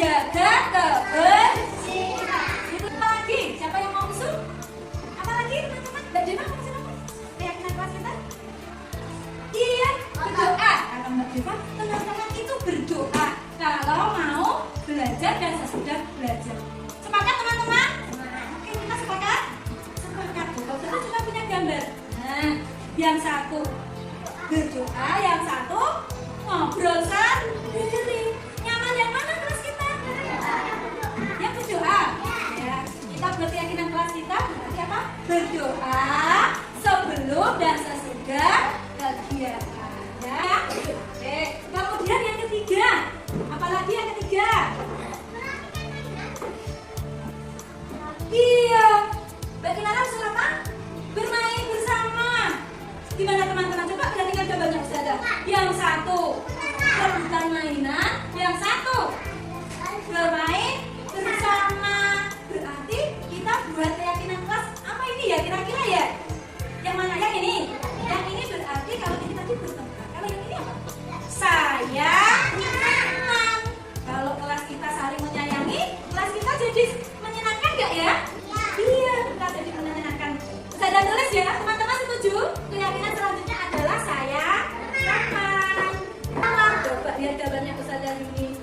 jaga kebersihan. Itu apa lagi? Siapa yang mau usul? Apa lagi teman-teman? Mbak Deva mau usul apa? Keyakinan kelas kita? Iya, berdoa. Kata Mbak Deva, teman-teman itu berdoa kalau mau belajar dan sesudah belajar. Sepakat teman-teman? Oke, kita sepakat? Sepakat. Kalau kita sudah punya gambar. Nah, yang satu berdoa, yang satu ngobrol sendiri. Nyaman yang mana kelas kita? Yang berdoa. Ya, kita buat keyakinan kelas kita berarti apa? Berdoa sebelum dan sesudah kegiatan. Ya. Oke. Kemudian yang ketiga, apalagi yang ketiga? Iya. Bagaimana selama bermain bersama? Gimana teman-teman? Coba perhatikan gambarnya Ustazah. Yang satu rebutan mainan, yang satu bermain bersama. Berarti kita buat keyakinan kelas apa ini ya kira-kira ya? Yang mana? Yang ini? Yang ini berarti kalau ini tadi bertengkar. Kalau yang ini apa? Sayang. Kalau kelas kita saling menyayangi, kelas kita jadi menyenangkan nggak ya? Iya, kita jadi menyenangkan. Ustazah tulis ya, teman-teman setuju? Keyakinan selanjutnya adalah sayang. Coba lihat gambarnya Ustazah ini.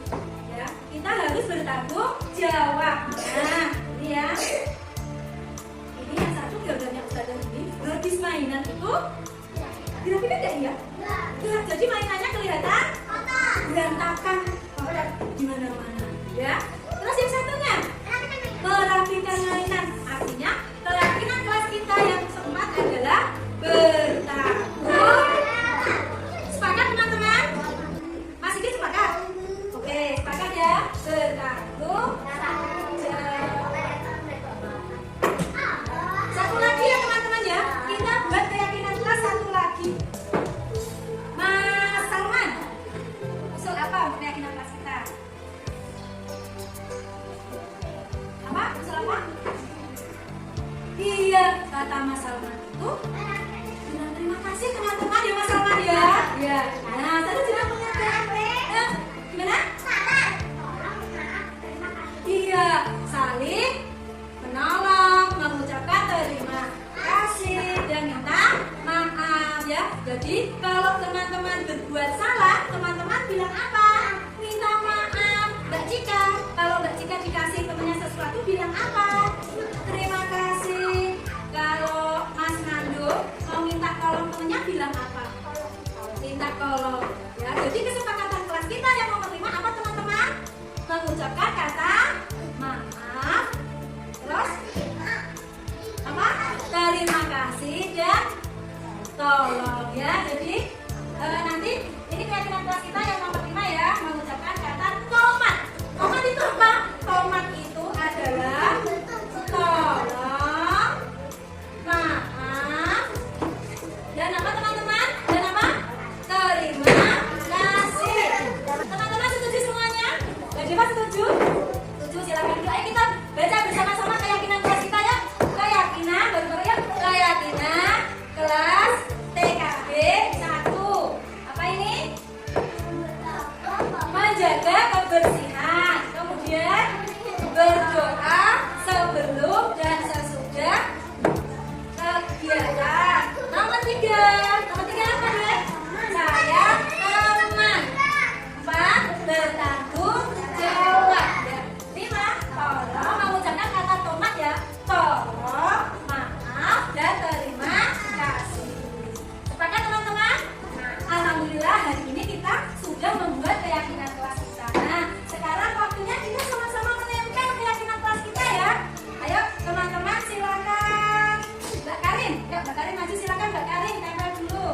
Ya, kita harus bertanggung jawab. Nah, ini ya. Ini yang satu gambarnya Ustazah ini. Habis mainan itu kira-kira enggak ya? Enggak. Jadi mainannya kelihatan berantakan di mana-mana. Ya. Terus yang satunya merapikan mainan. Artinya keyakinan kelas kita yang keempat adalah bertanggung. Sepakat teman-teman? Masih di sepakat? Oke, sepakat ya. Bertanggung jawab. Satu lagi ya teman-teman ya. Kita buat keyakinan kelas satu lagi. Mas Salman, usul apa untuk keyakinan kelas kita? Apa? Usul apa? Iya, kata Mas Salman itu bilang terima kasih teman-teman ya Mas Salman ya. Iya. Nah, tadi juga mengerjakan. Gimana? Iya, saling menolong, mengucapkan terima kasih dan minta maaf ya. Jadi kalau teman-teman berbuat salah, teman-teman bilang apa? Minta maaf. Mbak Cika, kalau Mbak Cika dikasih temannya sesuatu bilang apa? Terima kasih. Kalau Mas Nando mau minta tolong temannya bilang apa? Minta tolong. Ya, jadi kesepakatan kelas kita yang nomor 5 apa teman-teman? Mengucapkan kata maaf. Terus apa? Terima kasih dan tolong ya. Jadi nanti ini keyakinan kelas kita yang nomor 5 ya, mengucapkan kata tomat. Tomat itu apa? Tomat itu adalah tolong, maaf, dan apa teman-teman? Dan apa? Terima kasih. Teman-teman setuju semuanya? Mbak Deva setuju? Setuju, silakan. Ayo kita baca bersama-sama keyakinan kelas kita ya. Keyakinan, baru-baru ya. Keyakinan kelas TKB 1. Apa ini? Menjaga kebersihan. Kemudian berdoa sebelum dan sesudah kegiatan. Nomor 3. Nomor 3 apa ya? Sayang teman. 4. Bertanggung jawab. Ya. 5. Tolong mengucapkan kata tomat ya. Tolong, maaf, dan terima kasih. Sepakat teman-teman? Alhamdulillah hari ini kita sudah membuat keyakinan kelas kita. Nah, sekarang waktunya kita sama-sama menempel keyakinan kelas kita ya. Ayo teman-teman silakan. Mbak Karin, yuk Mbak Karin maju silakan Mbak Karin tempel dulu.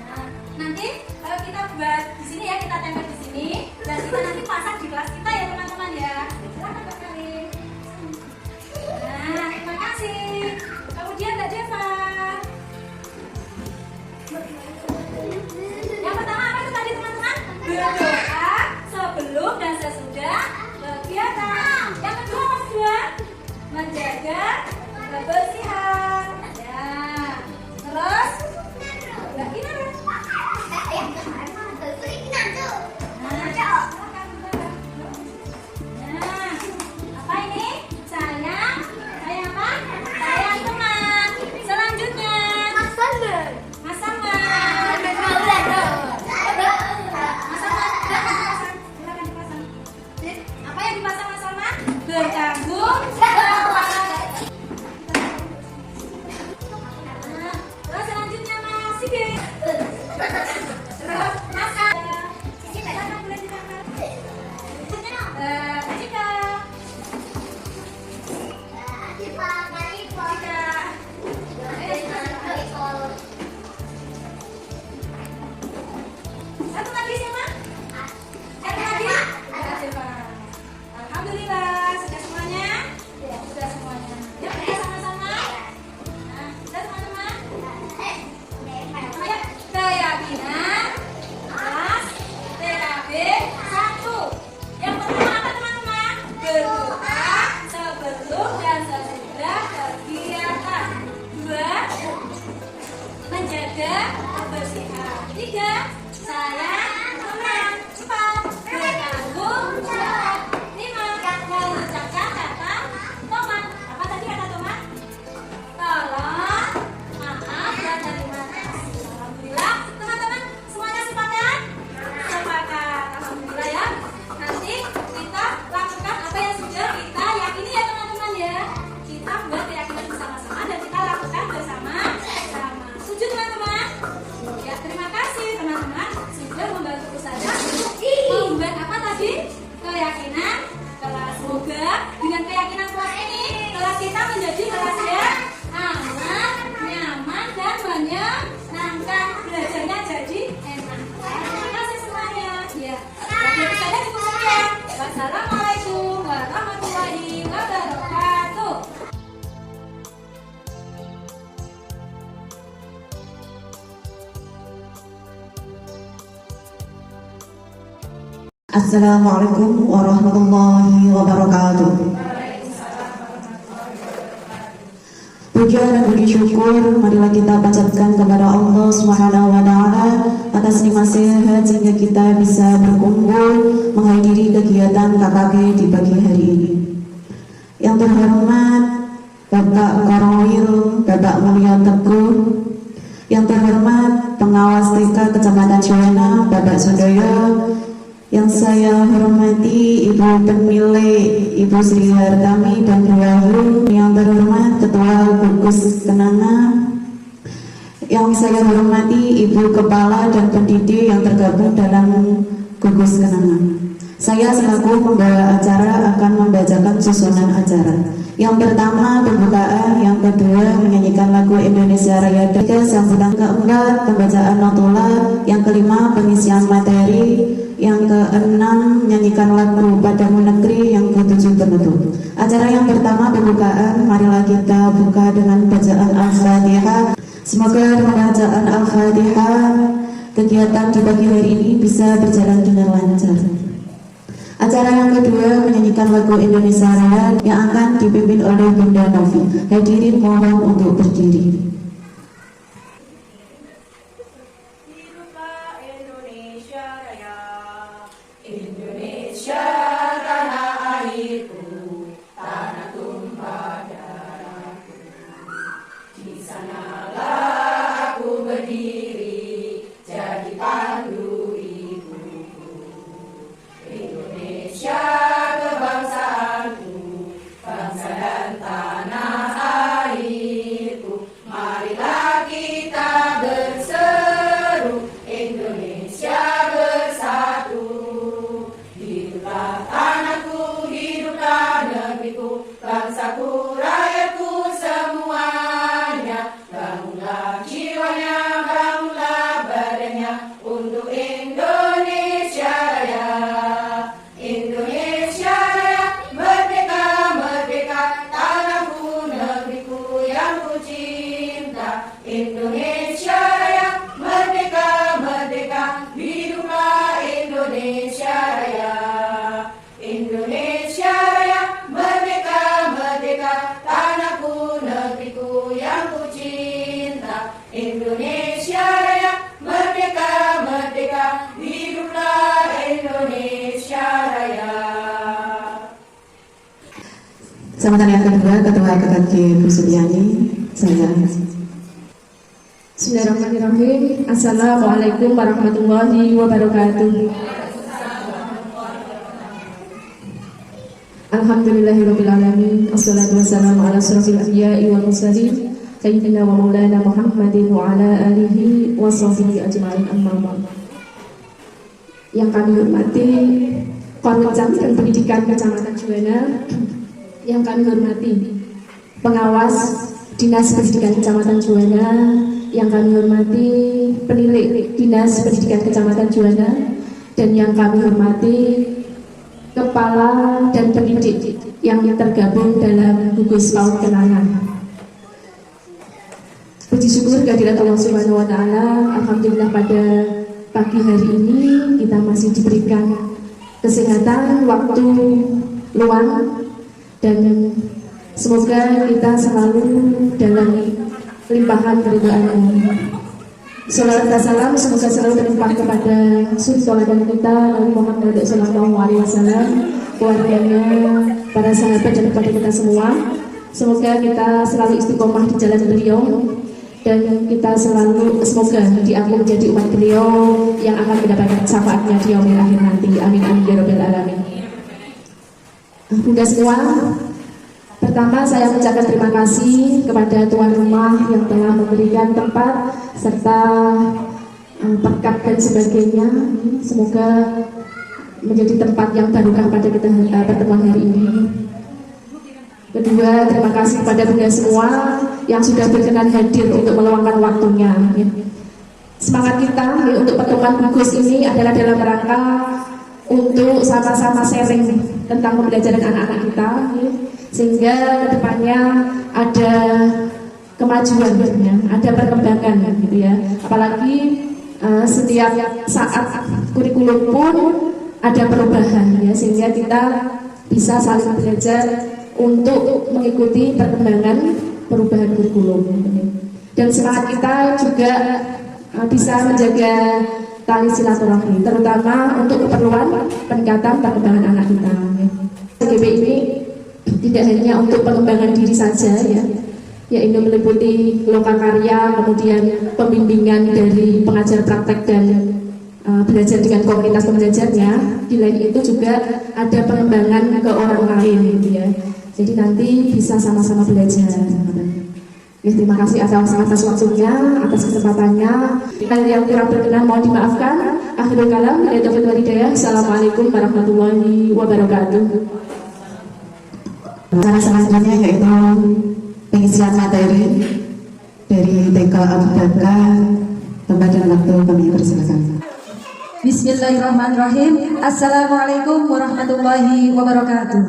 Nah, nanti kalau kita buat di sini ya, kita tempel di sini dan kita nanti pasang di kelas kita ya teman-teman ya. Silakan Mbak Karin. Nah, terima kasih. Kemudian Mbak Deva. Yang pertama apa itu tadi teman-teman? Berdoa sebelum dan sesudah kegiatan. Yang kedua apa kedua? Menjaga kebersihan. Ya. Terus Mbak Kinar. Nah, silakan. Saya teman. 4. Bertanggung jawab. 5. Mengucapkan kata tomat. Apa tadi kata tomat? Tolong, maaf, dan terima kasih. Alhamdulillah, teman-teman semuanya sepakat? Sepakat, alhamdulillah ya. Nanti kita lakukan apa yang sudah kita yakini ya teman-teman ya. Kita buat keyakinan bersama-sama dan kita lakukan bersama-sama. Setuju teman-teman? Ya, terima kasih teman-teman sudah membantu saya membuat apa tadi? Keyakinan kelas. Semoga dengan keyakinan kelas ini kelas kita menjadi kelas yang aman, nyaman, dan menyenangkan. Belajarnya jadi enak. Terima kasih semuanya. Ya, radio saya cukup sekian. Wassalamualaikum warahmatullahi wabarakatuh. Assalamualaikum warahmatullahi wabarakatuh. Puja dan puji syukur marilah kita panjatkan kepada Allah Subhanahu wa taala atas nikmat sehat sehingga kita bisa berkumpul menghadiri kegiatan KKG di pagi hari ini. Yang terhormat Bapak Korowil, Bapak Mulyo Teguh, yang terhormat pengawas TK Kecamatan Juwana, Bapak Sudoyo, yang saya hormati Ibu Penilai Ibu Sri Hartami dan Wahyu, yang terhormat Ketua Gugus Kenanga, yang saya hormati Ibu Kepala dan pendidik yang tergabung dalam Gugus Kenanga. Saya selaku pembawa acara akan membacakan susunan acara. Yang pertama pembukaan, yang kedua menyanyikan lagu Indonesia Raya, ketiga sambutan, keempat pembacaan notula, yang kelima pengisian materi, yang keenam menyanyikan lagu Padamu Negeri, yang ketujuh penutup. Acara yang pertama pembukaan, marilah kita buka dengan bacaan Al-Fatihah. Semoga dengan bacaan Al-Fatihah kegiatan di pagi hari ini bisa berjalan dengan lancar. Acara yang kedua menyanyikan lagu Indonesia Raya yang akan dipimpin oleh Bunda Novi. Hadirin mohon untuk berdiri. Hiduplah Indonesia Raya, Indonesia tanah airku, tanah tumpah darahku. Di sanalah aku berdiri, jadi pandu ibuku. Indonesia kebangsaanku, bangsa dan tanah airku. Marilah kita berseru, Indonesia bersatu. Hiduplah tanahku, hiduplah negeriku, bangsaku, rakyatku semuanya. Bangunlah jiwanya, bangunlah badannya untuk Indonesia Raya. Indonesia Raya, merdeka, merdeka, tanahku, negeriku yang ku cinta. Indonesia Raya, merdeka, merdeka, hiduplah Indonesia Raya. Indonesia Raya, merdeka, merdeka, tanahku, negeriku yang ku cinta. Indonesia Raya, merdeka, merdeka, hiduplah Indonesia Raya. Sambutan yang kedua Ketua KKG Bu Suryani, saya. Bismillahirrahmanirrahim. Assalamualaikum warahmatullahi wabarakatuh. Alhamdulillahirrahmanirrahim. Assalatu wassalamu ala asyrafil anbiya'i wal mursalin Sayyidina wa maulana Muhammadin wa ala alihi wa sahbihi ajma'in, amma ba'd. Yang kami hormati Korwil Camti dan Pendidikan Kecamatan Juwana, yang kami hormati pengawas Dinas Pendidikan Kecamatan Juwana, yang kami hormati penilik Dinas Pendidikan Kecamatan Juwana, dan yang kami hormati kepala dan pendidik yang tergabung dalam gugus PAUD Kenanga. Puji syukur kehadirat Allah Subhanahu wa taala. Alhamdulillah pada pagi hari ini kita masih diberikan kesehatan, waktu luang, dan semoga kita selalu dalam limpahan keridhaan Allah. Salawat dan salam semoga selalu berlimpah kepada suri tauladan kita Nabi Muhammad SAW, keluarganya, para sahabat dan kepada kita semua. Semoga kita selalu istiqomah di jalan beliau dan kita selalu semoga diangkat menjadi umat beliau yang akan mendapatkan syafaatnya di yaumil akhir nanti. Amin amin ya rabbal alamin. Bunda semua, pertama saya mengucapkan terima kasih kepada tuan rumah yang telah memberikan tempat serta berkat dan sebagainya. Semoga menjadi tempat yang barokah pada kita pertemuan hari ini. Kedua, terima kasih kepada bunda semua yang sudah berkenan hadir untuk meluangkan waktunya. Semangat kita untuk pertemuan bagus ini adalah dalam rangka untuk sama-sama sharing tentang pembelajaran anak-anak kita, sehingga kedepannya ada kemajuan, ada perkembangan gitu ya. Apalagi setiap saat kurikulum pun ada perubahan ya, sehingga kita bisa saling belajar untuk mengikuti perkembangan perubahan kurikulum. Dan semangat kita juga bisa menjaga tali silaturahmi, terutama untuk keperluan peningkatan perkembangan anak kita. CGB ini tidak hanya untuk pengembangan diri saja ya ini meliputi lokakarya, kemudian pembimbingan dari pengajar praktek dan belajar dengan komunitas pengajarnya. Di lain itu juga ada pengembangan ke orang lain gitu ya. Jadi nanti bisa sama-sama belajar. Ya, terima kasih atas waktunya, atas kesempatannya. Hal yang kurang berkenan mohon dimaafkan. Akhirul kalam, Assalamualaikum warahmatullahi wabarakatuh. Cara selanjutnya yaitu pengisian materi dari TK Abu Bakar. Tempat dan waktu kami persilakan. Bismillahirrahmanirrahim. Assalamualaikum warahmatullahi wabarakatuh.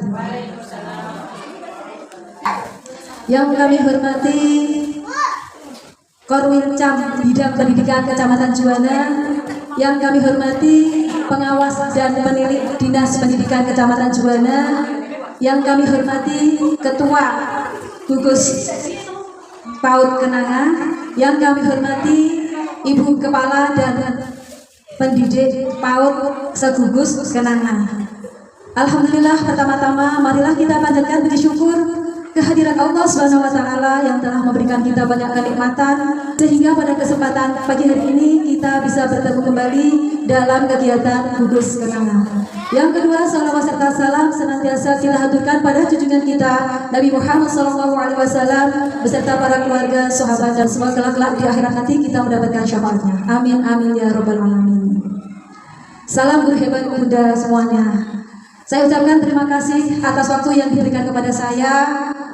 Yang kami hormati Korwilcam Bidang Pendidikan Kecamatan Juwana, yang kami hormati pengawas dan penilik Dinas Pendidikan Kecamatan Juwana, yang kami hormati Ketua Gugus PAUD Kenanga, yang kami hormati Ibu Kepala dan Pendidik PAUD Segugus Kenanga. Alhamdulillah, pertama-tama marilah kita panjatkan puji syukur kehadiran Allah Subhanahu wa taala yang telah memberikan kita banyak kenikmatan sehingga pada kesempatan pagi hari ini kita bisa bertemu kembali dalam kegiatan Gugus Kenanga. Yang kedua, salawat serta salam senantiasa kita haturkan pada junjungan kita Nabi Muhammad SAW beserta para keluarga, sahabat dan semua kelak-kelak di akhirat nanti kita mendapatkan syafaatnya. Amin amin ya rabbal alamin. Salam guru hebat bunda semuanya. Saya ucapkan terima kasih atas waktu yang diberikan kepada saya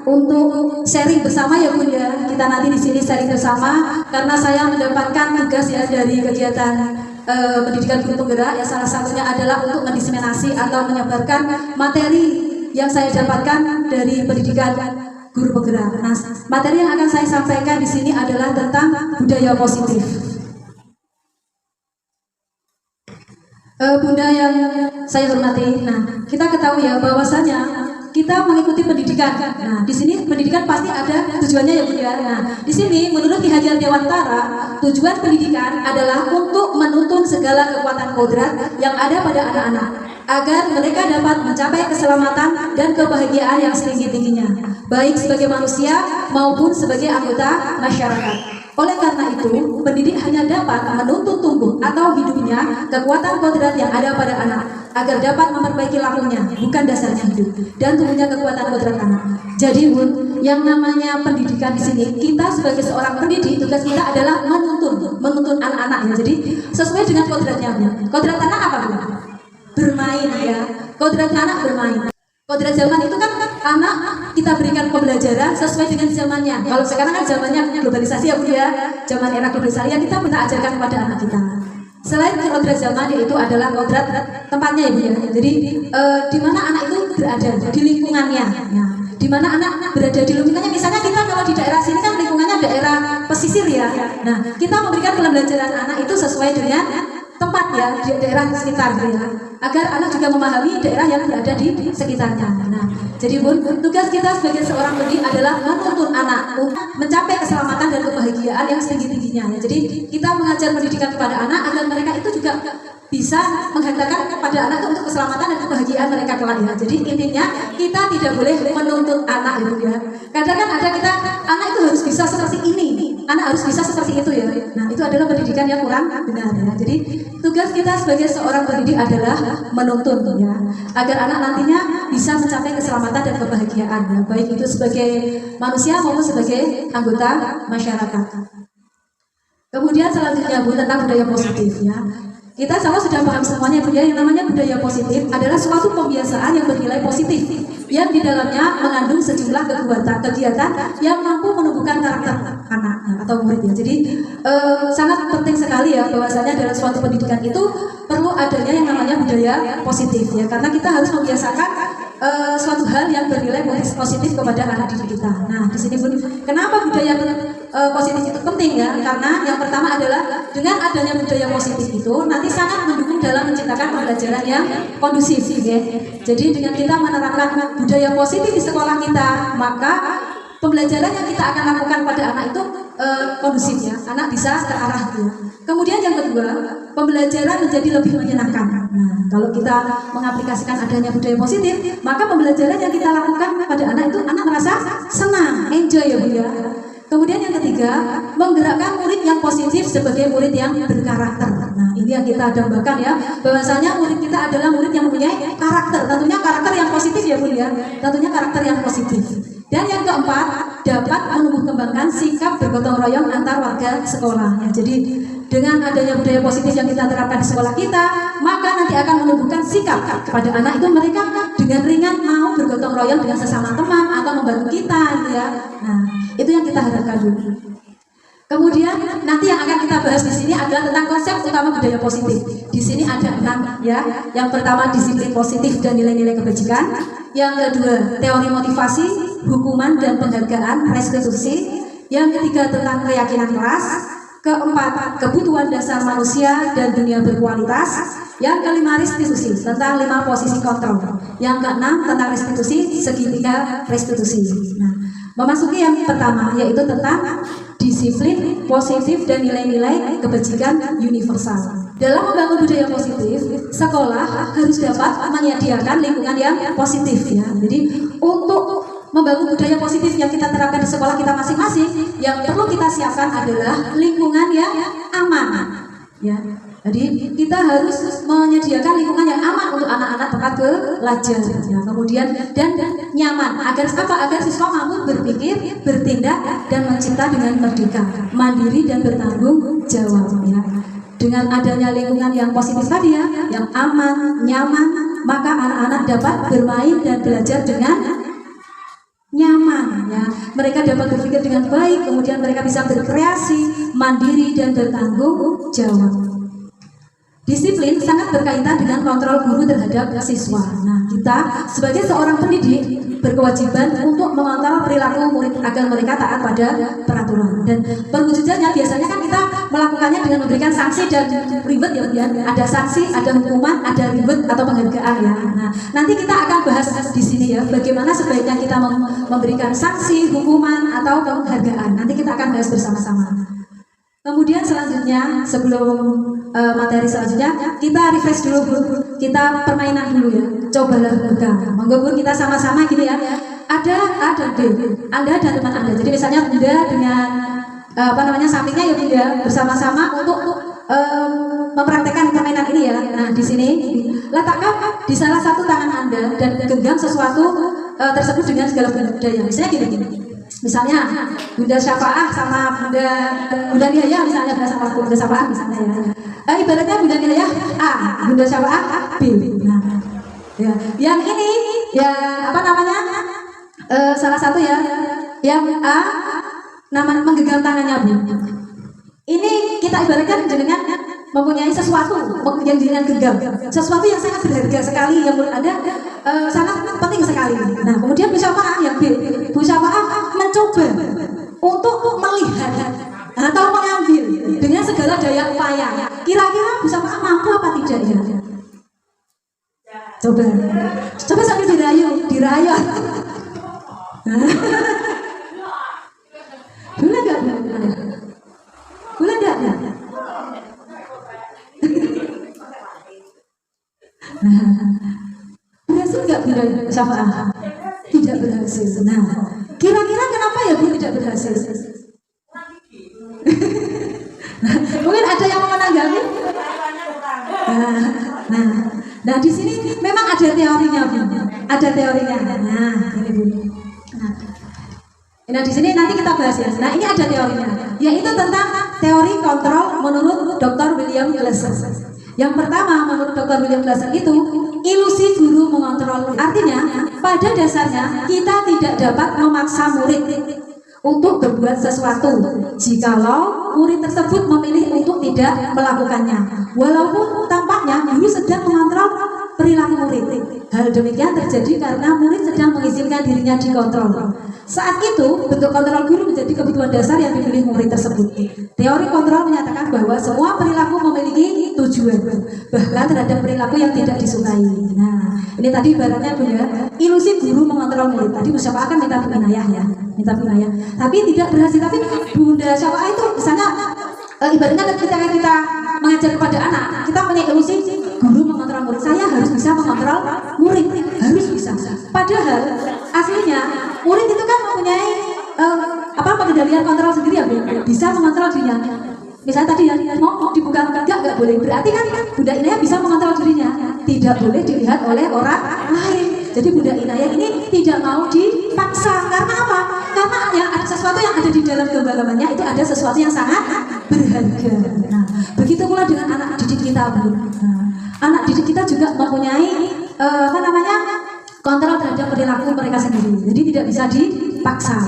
untuk sharing bersama ya Bun ya. Kita nanti di sini sharing bersama karena saya mendapatkan tugas ya dari kegiatan pendidikan guru penggerak ya, salah satunya adalah untuk mendiseminasi atau menyebarkan materi yang saya dapatkan dari pendidikan guru penggerak. Nah, materi yang akan saya sampaikan di sini adalah tentang budaya positif. Bunda yang saya hormati, nah kita ketahui ya bahwasanya kita mengikuti pendidikan. Nah di sini pendidikan pasti ada tujuannya ya Bunda. Nah di sini menurut Ki Hajar Dewantara tujuan pendidikan adalah untuk menuntun segala kekuatan kodrat yang ada pada anak-anak agar mereka dapat mencapai keselamatan dan kebahagiaan yang setinggi-tingginya, baik sebagai manusia maupun sebagai anggota masyarakat. Oleh karena itu, pendidik hanya dapat menuntun tumbuh atau hidupnya kekuatan kodrat yang ada pada anak agar dapat memperbaiki lakunya, bukan dasarnya hidup dan tumbuhnya kekuatan kodrat anak. Jadi Bun, yang namanya pendidikan di sini, kita sebagai seorang pendidik tugas kita adalah menuntun anak-anaknya. Jadi sesuai dengan kodratnya Bun. Kodrat anak apa Bun? Bermain ya. Kodrat anak bermain. Kodrat zaman itu kan anak kita berikan pembelajaran sesuai dengan zamannya. Kalau sekarang kan zamannya globalisasi ya Bu ya, zaman era globalisasi yang kita pernah ajarkan kepada anak kita. Selain kodrat zaman yaitu adalah kodrat tempatnya ya Bu ya. Jadi di mana anak itu berada di lingkungannya. Ya. Di mana anak berada di lingkungannya. Misalnya kita kalau di daerah sini kan lingkungannya daerah pesisir ya. Nah kita memberikan pembelajaran anak itu sesuai dengan tempat ya di daerah sekitar ya, agar anak juga memahami daerah yang berada di sekitarnya. Nah, jadi Bun, tugas kita sebagai seorang pendidik adalah menuntun anak untuk mencapai keselamatan dan kebahagiaan yang setinggi-tingginya. Ya, jadi kita mengajar pendidikan kepada anak agar mereka itu juga bisa menghantarkan kepada anak itu untuk keselamatan dan kebahagiaan mereka kelak ya. Jadi intinya kita tidak boleh menuntut anak gitu ya. Kadang kan ada kita anak itu harus bisa seperti ini, anak harus bisa seperti itu ya. Nah itu adalah pendidikan yang kurang benar ya. Jadi tugas kita sebagai seorang pendidik adalah menuntun ya, agar anak nantinya bisa mencapai keselamatan dan kebahagiaan ya, baik itu sebagai manusia maupun sebagai anggota masyarakat. Kemudian selanjutnya Bu, tentang budaya positif ya. Kita sama sudah paham semuanya Bu ya, yang namanya budaya positif adalah suatu pembiasaan yang bernilai positif yang di dalamnya mengandung sejumlah kegiatan yang mampu menumbuhkan karakter anak atau murid ya. Jadi sangat penting sekali ya bahwasanya dalam suatu pendidikan itu perlu adanya yang namanya budaya positif ya, karena kita harus membiasakan suatu hal yang bernilai positif kepada anak didik kita. Nah, di sini Bun, kenapa budaya positif itu penting ya? Karena yang pertama adalah dengan adanya budaya positif itu nanti sangat mendukung dalam menciptakan pembelajaran yang kondusif ya. Jadi dengan kita menerapkan budaya positif di sekolah kita, maka pembelajaran yang kita akan lakukan pada anak itu kondusif ya, anak bisa terarah ya. Kemudian yang kedua, pembelajaran menjadi lebih menyenangkan. Nah, kalau kita mengaplikasikan adanya budaya positif, maka pembelajaran yang kita lakukan pada anak itu anak merasa senang, enjoy ya Bu ya. Kemudian yang ketiga, menggerakkan murid yang positif sebagai murid yang berkarakter. Nah, ini yang kita dambakan ya, bahwasanya murid kita adalah murid yang mempunyai karakter, tentunya karakter yang positif ya Bu ya, tentunya karakter yang positif. Dan yang keempat, dapat menumbuh kembangkan sikap bergotong royong antar warga sekolah. Ya, jadi dengan adanya budaya positif yang kita terapkan di sekolah kita, maka nanti akan menumbuhkan sikap pada anak itu, mereka dengan ringan mau bergotong royong dengan sesama teman atau membantu kita ya. Nah, itu yang kita harapkan dulu. Kemudian nanti yang akan kita bahas di sini adalah tentang konsep utama budaya positif. Di sini ada 6 ya. Yang pertama disiplin positif dan nilai-nilai kebajikan. Yang kedua teori motivasi, hukuman dan penghargaan, restitusi. Yang ketiga tentang keyakinan keras. Keempat kebutuhan dasar manusia dan dunia berkualitas. Yang kelima restitusi tentang 5 posisi kontrol. Yang keenam tentang restitusi, segitiga restitusi. Nah, memasuki yang pertama yaitu tentang disiplin positif dan nilai-nilai kebajikan universal. Dalam membangun budaya positif, sekolah harus dapat menyediakan lingkungan yang positif ya. Jadi untuk membangun budaya positif yang kita terapkan di sekolah kita masing-masing, yang perlu kita siapkan adalah lingkungan yang aman ya. Jadi kita harus menyediakan lingkungan yang aman untuk anak-anak tempat belajar ya. Kemudian dan nyaman agar apa? Agar siswa mampu berpikir, bertindak dan mencipta dengan merdeka, mandiri dan bertanggung jawab ya. Dengan adanya lingkungan yang positif tadi ya, yang aman, nyaman, maka anak-anak dapat bermain dan belajar dengan nyaman ya. Mereka dapat berpikir dengan baik, kemudian mereka bisa berkreasi, mandiri dan bertanggung jawab. Disiplin sangat berkaitan dengan kontrol guru terhadap siswa. Nah, kita sebagai seorang pendidik berkewajiban untuk mengontrol perilaku murid agar mereka taat pada peraturan. Dan perwujudannya biasanya kan kita melakukannya dengan memberikan sanksi dan reward ya. Ada sanksi, ada hukuman, ada reward atau penghargaan ya. Nah, nanti kita akan bahas di sini ya, bagaimana sebaiknya kita memberikan sanksi, hukuman atau penghargaan. Nanti kita akan bahas bersama-sama. Kemudian selanjutnya sebelum materi selanjutnya kita refresh dulu Bu. Kita permainan dulu ya. Cobalah buka. Monggo Bu, kita sama-sama gini ya. Ada A dan B. Anda dan teman Anda. Jadi misalnya Bunda dengan sampingnya ya Bu ya, bersama-sama untuk mempraktekkan permainan ini ya. Nah, di sini letakkan di salah satu tangan Anda dan genggam sesuatu tersebut dengan segala budaya. Misalnya gini. Misalnya Bunda Syafaah sama Bunda Nihaya misalnya, sama Bunda Syafaah misalnya ya. Ibaratnya Bunda Nihaya A, Bunda Syafaah B. Nah, ya, yang ini ya salah satu ya, yang A menggenggam tangannya Bu. Ini kita ibaratkan jenengan mempunyai sesuatu yang jenengan genggam, sesuatu yang sangat berharga sekali yang menurut Anda sangat penting sekali. Nah, kemudian Bu Syafaah yang B, Bu Syafaah mencoba untuk melihat atau mengambil dengan segala daya upaya. Kira-kira Bu Syafa'ah mampu apa tidak ya? Coba sambil dirayu. Boleh nggak? Boleh nggak? Berhasil nggak Bu Syafa'ah? Tidak berhasil. Nah, kira-kira kenapa ya Bu tidak berhasil? Mungkin ada yang mau menanggapi? Nah, di sini memang ada teorinya, Bu. Ada teorinya. Nah, ini Bu. Nah, di sini nanti kita bahas ya. Nah, ini ada teorinya, yaitu tentang teori kontrol menurut Dr. William Glasser. Yang pertama, menurut Dr. William Glasser itu ilusi guru mengontrol. Artinya, pada dasarnya kita tidak dapat memaksa murid untuk berbuat sesuatu jikalau murid tersebut memilih untuk tidak melakukannya, walaupun tampaknya guru sedang mengontrol perilaku murid. Hal demikian terjadi karena murid sedang mengizinkan dirinya dikontrol. Saat itu, bentuk kontrol guru menjadi kebutuhan dasar yang dipilih murid tersebut. Teori kontrol menyatakan bahwa semua perilaku memiliki tujuan, bahkan terhadap perilaku yang tidak disukai. Nah, ini tadi ibaratnya Bunda, ilusi guru mengontrol murid. Tadi Bu Syafa'ah kan minta inayah ya, tapi tidak berhasil. Tapi Bunda Syafa'ah itu misalnya ibaratnya ketika kita mengajar kepada anak, kita punya ilusi guru mengontrol murid. Saya harus bisa mengontrol murid, harus bisa. Padahal aslinya murid itu kan mempunyai pengendalian kontrol sendiri ya Bu, bisa mengontrol dirinya. Misalnya tadi ya, mau dibuka enggak boleh. Berarti kan Bunda Inayah bisa mengontrol dirinya, tidak boleh dilihat oleh orang lain. Jadi Bunda Inayah ini tidak mau dipaksa. Karena apa? Karena ya ada sesuatu yang ada di dalam genggamannya, itu ada sesuatu yang sangat berharga. Nah, begitu pula dengan anak didik kita, Bu. Nah, anak didik kita juga mempunyai kontrol terhadap perilaku mereka sendiri. Jadi tidak bisa dipaksa.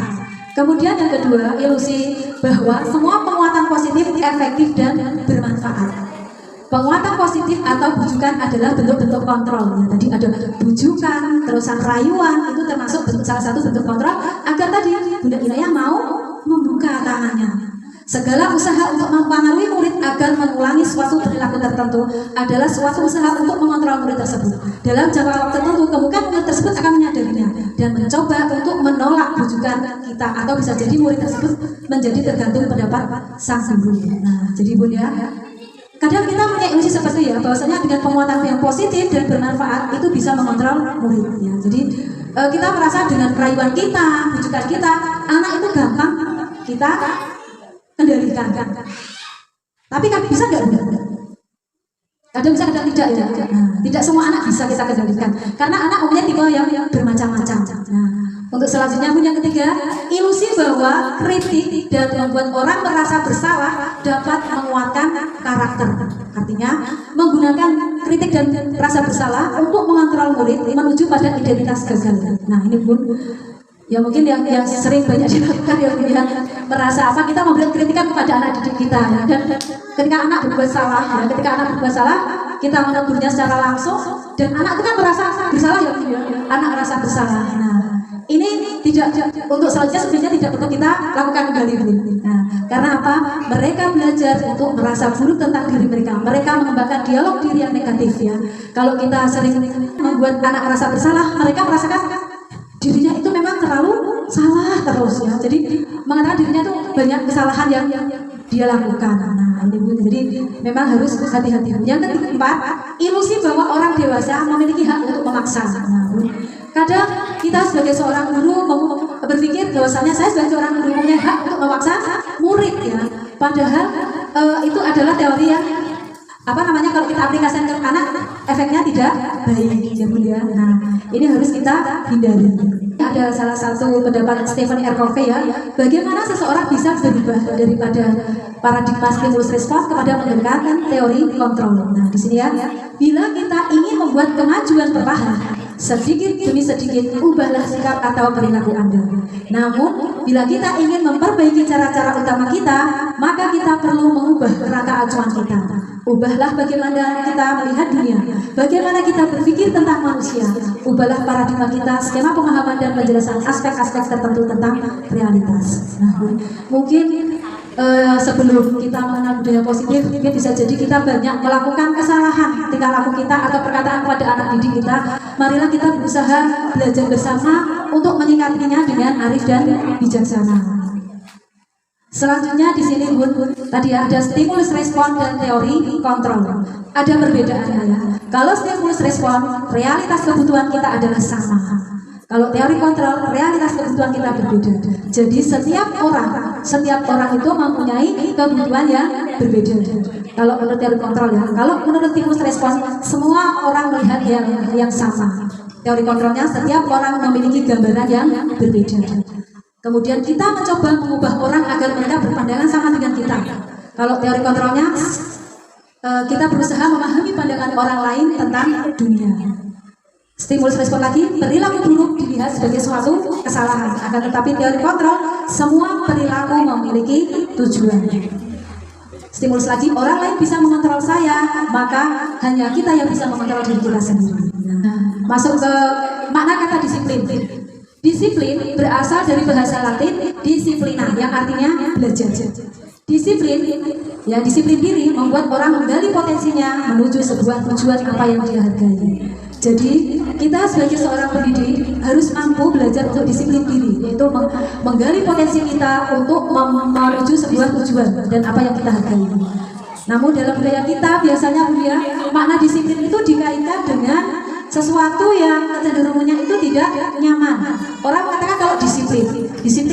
Kemudian yang kedua, ilusi bahwa semua penguatan positif efektif dan bermanfaat. Penguatan positif atau bujukan adalah bentuk-bentuk kontrol. Ya, tadi ada bujukan, terusan rayuan, itu termasuk salah satu bentuk kontrol agar tadi Bunda Inayah mau membuka tangannya. Segala usaha untuk mempengaruhi murid agar mengulangi suatu perilaku tertentu adalah suatu usaha untuk mengontrol murid tersebut. Dalam jangka waktu tertentu, kemungkinan murid tersebut akan menyadarinya dan mencoba untuk menolak bujukan kita, atau bisa jadi murid tersebut menjadi tergantung pendapat sang guru. Nah, jadi Bunda, kadang kita punya ilusi seperti ya, bahwasanya dengan penguatan yang positif dan bermanfaat itu bisa mengontrol murid. Ya, jadi kita merasa dengan rayuan kita, bujukan kita, anak itu gampang kita kendalikan. Tapi kan bisa nggak? Kadang bisa, kadang tidak ya. Nah, tidak semua anak bisa kita kendalikan, karena anak punya tipe yang bermacam-macam. Nah, untuk selanjutnya yang ketiga, ilusi bahwa kritik dan membuat orang merasa bersalah dapat menguatkan karakter. Artinya menggunakan kritik dan rasa bersalah untuk mengontrol murid menuju pada identitas gagal. Nah, ini pun ya mungkin yang sering banyak dilakukan yang merasa kita memberikan kritikan kepada anak didik kita ya. Dan ketika anak berbuat salah kita menegurnya secara langsung, dan anak itu kan merasa bersalah ya, anak merasa bersalah. Nah, ini tidak untuk selanjutnya sebenarnya tidak perlu kita lakukan kembali. Nah, karena apa? Mereka belajar untuk merasa buruk tentang diri mereka. Mereka mengembangkan dialog diri yang negatif ya. Kalau kita sering membuat anak merasa bersalah, mereka merasakan dirinya itu memang terlalu salah terus ya. Jadi mengatakan dirinya itu banyak kesalahan yang dia lakukan. Nah, ini jadi memang harus hati-hati. Yang keempat, ilusi bahwa orang dewasa memiliki hak untuk memaksa. Nah, kadang kita sebagai seorang guru berpikir bahwasanya saya sebagai seorang guru punya hak untuk memaksa murid ya. Padahal itu adalah teori yang kalau kita aplikasikan ke anak, efeknya tidak baik ya Bunda ya. Nah, ini harus kita hindari. Ada salah satu pendapat Stephen R. Covey ya, bagaimana seseorang bisa berubah daripada paradigma stimulus respons kepada menggunakan teori kontrol. Nah, di sini ya, bila kita ingin membuat kemajuan perlahan, sedikit demi sedikit ubahlah sikap atau perilaku Anda. Namun, bila kita ingin memperbaiki cara-cara utama kita, maka kita perlu mengubah kerangka acuan kita. Ubahlah bagaimana kita melihat dunia, bagaimana kita berpikir tentang manusia. Ubahlah paradigma kita, skema pemahaman dan penjelasan aspek-aspek tertentu tentang realitas. Nah, mungkin sebelum kita mengenal budaya positif, mungkin bisa jadi kita banyak melakukan kesalahan tingkah laku kita atau perkataan pada anak didik kita. Marilah kita berusaha belajar bersama untuk menyikapinya dengan arif dan bijaksana. Selanjutnya di sini Bun, tadi ada stimulus respon dan teori kontrol. Ada perbedaannya ya. Kalau stimulus respon, realitas kebutuhan kita adalah sama. Kalau teori kontrol, realitas kebutuhan kita berbeda. Jadi setiap orang itu mempunyai kebutuhan yang berbeda. Kalau menurut teori kontrol ya, kalau menurut stimulus respon, semua orang melihat yang sama. Teori kontrolnya, setiap orang memiliki gambaran yang berbeda. Kemudian kita mencoba mengubah orang agar mereka berpandangan sama dengan kita. Kalau teori kontrolnya, kita berusaha memahami pandangan orang lain tentang dunia. Stimulus respon lagi, perilaku buruk dilihat sebagai suatu kesalahan. Akan tetapi teori kontrol, semua perilaku memiliki tujuan. Stimulus lagi, orang lain bisa mengontrol saya, maka hanya kita yang bisa mengontrol diri kita sendiri. Masuk ke makna kata disiplin. Disiplin berasal dari bahasa Latin disiplina, yang artinya belajar. Disiplin diri membuat orang menggali potensinya menuju sebuah tujuan apa yang dia hargai. Jadi kita sebagai seorang pendidik harus mampu belajar untuk disiplin diri, yaitu menggali potensi kita untuk menuju sebuah tujuan dan apa yang kita hargai. Namun dalam budaya kita biasanya makna disiplin itu dikaitkan dengan sesuatu yang kecenderungannya itu tidak nyaman. Orang mengatakan kalau disiplin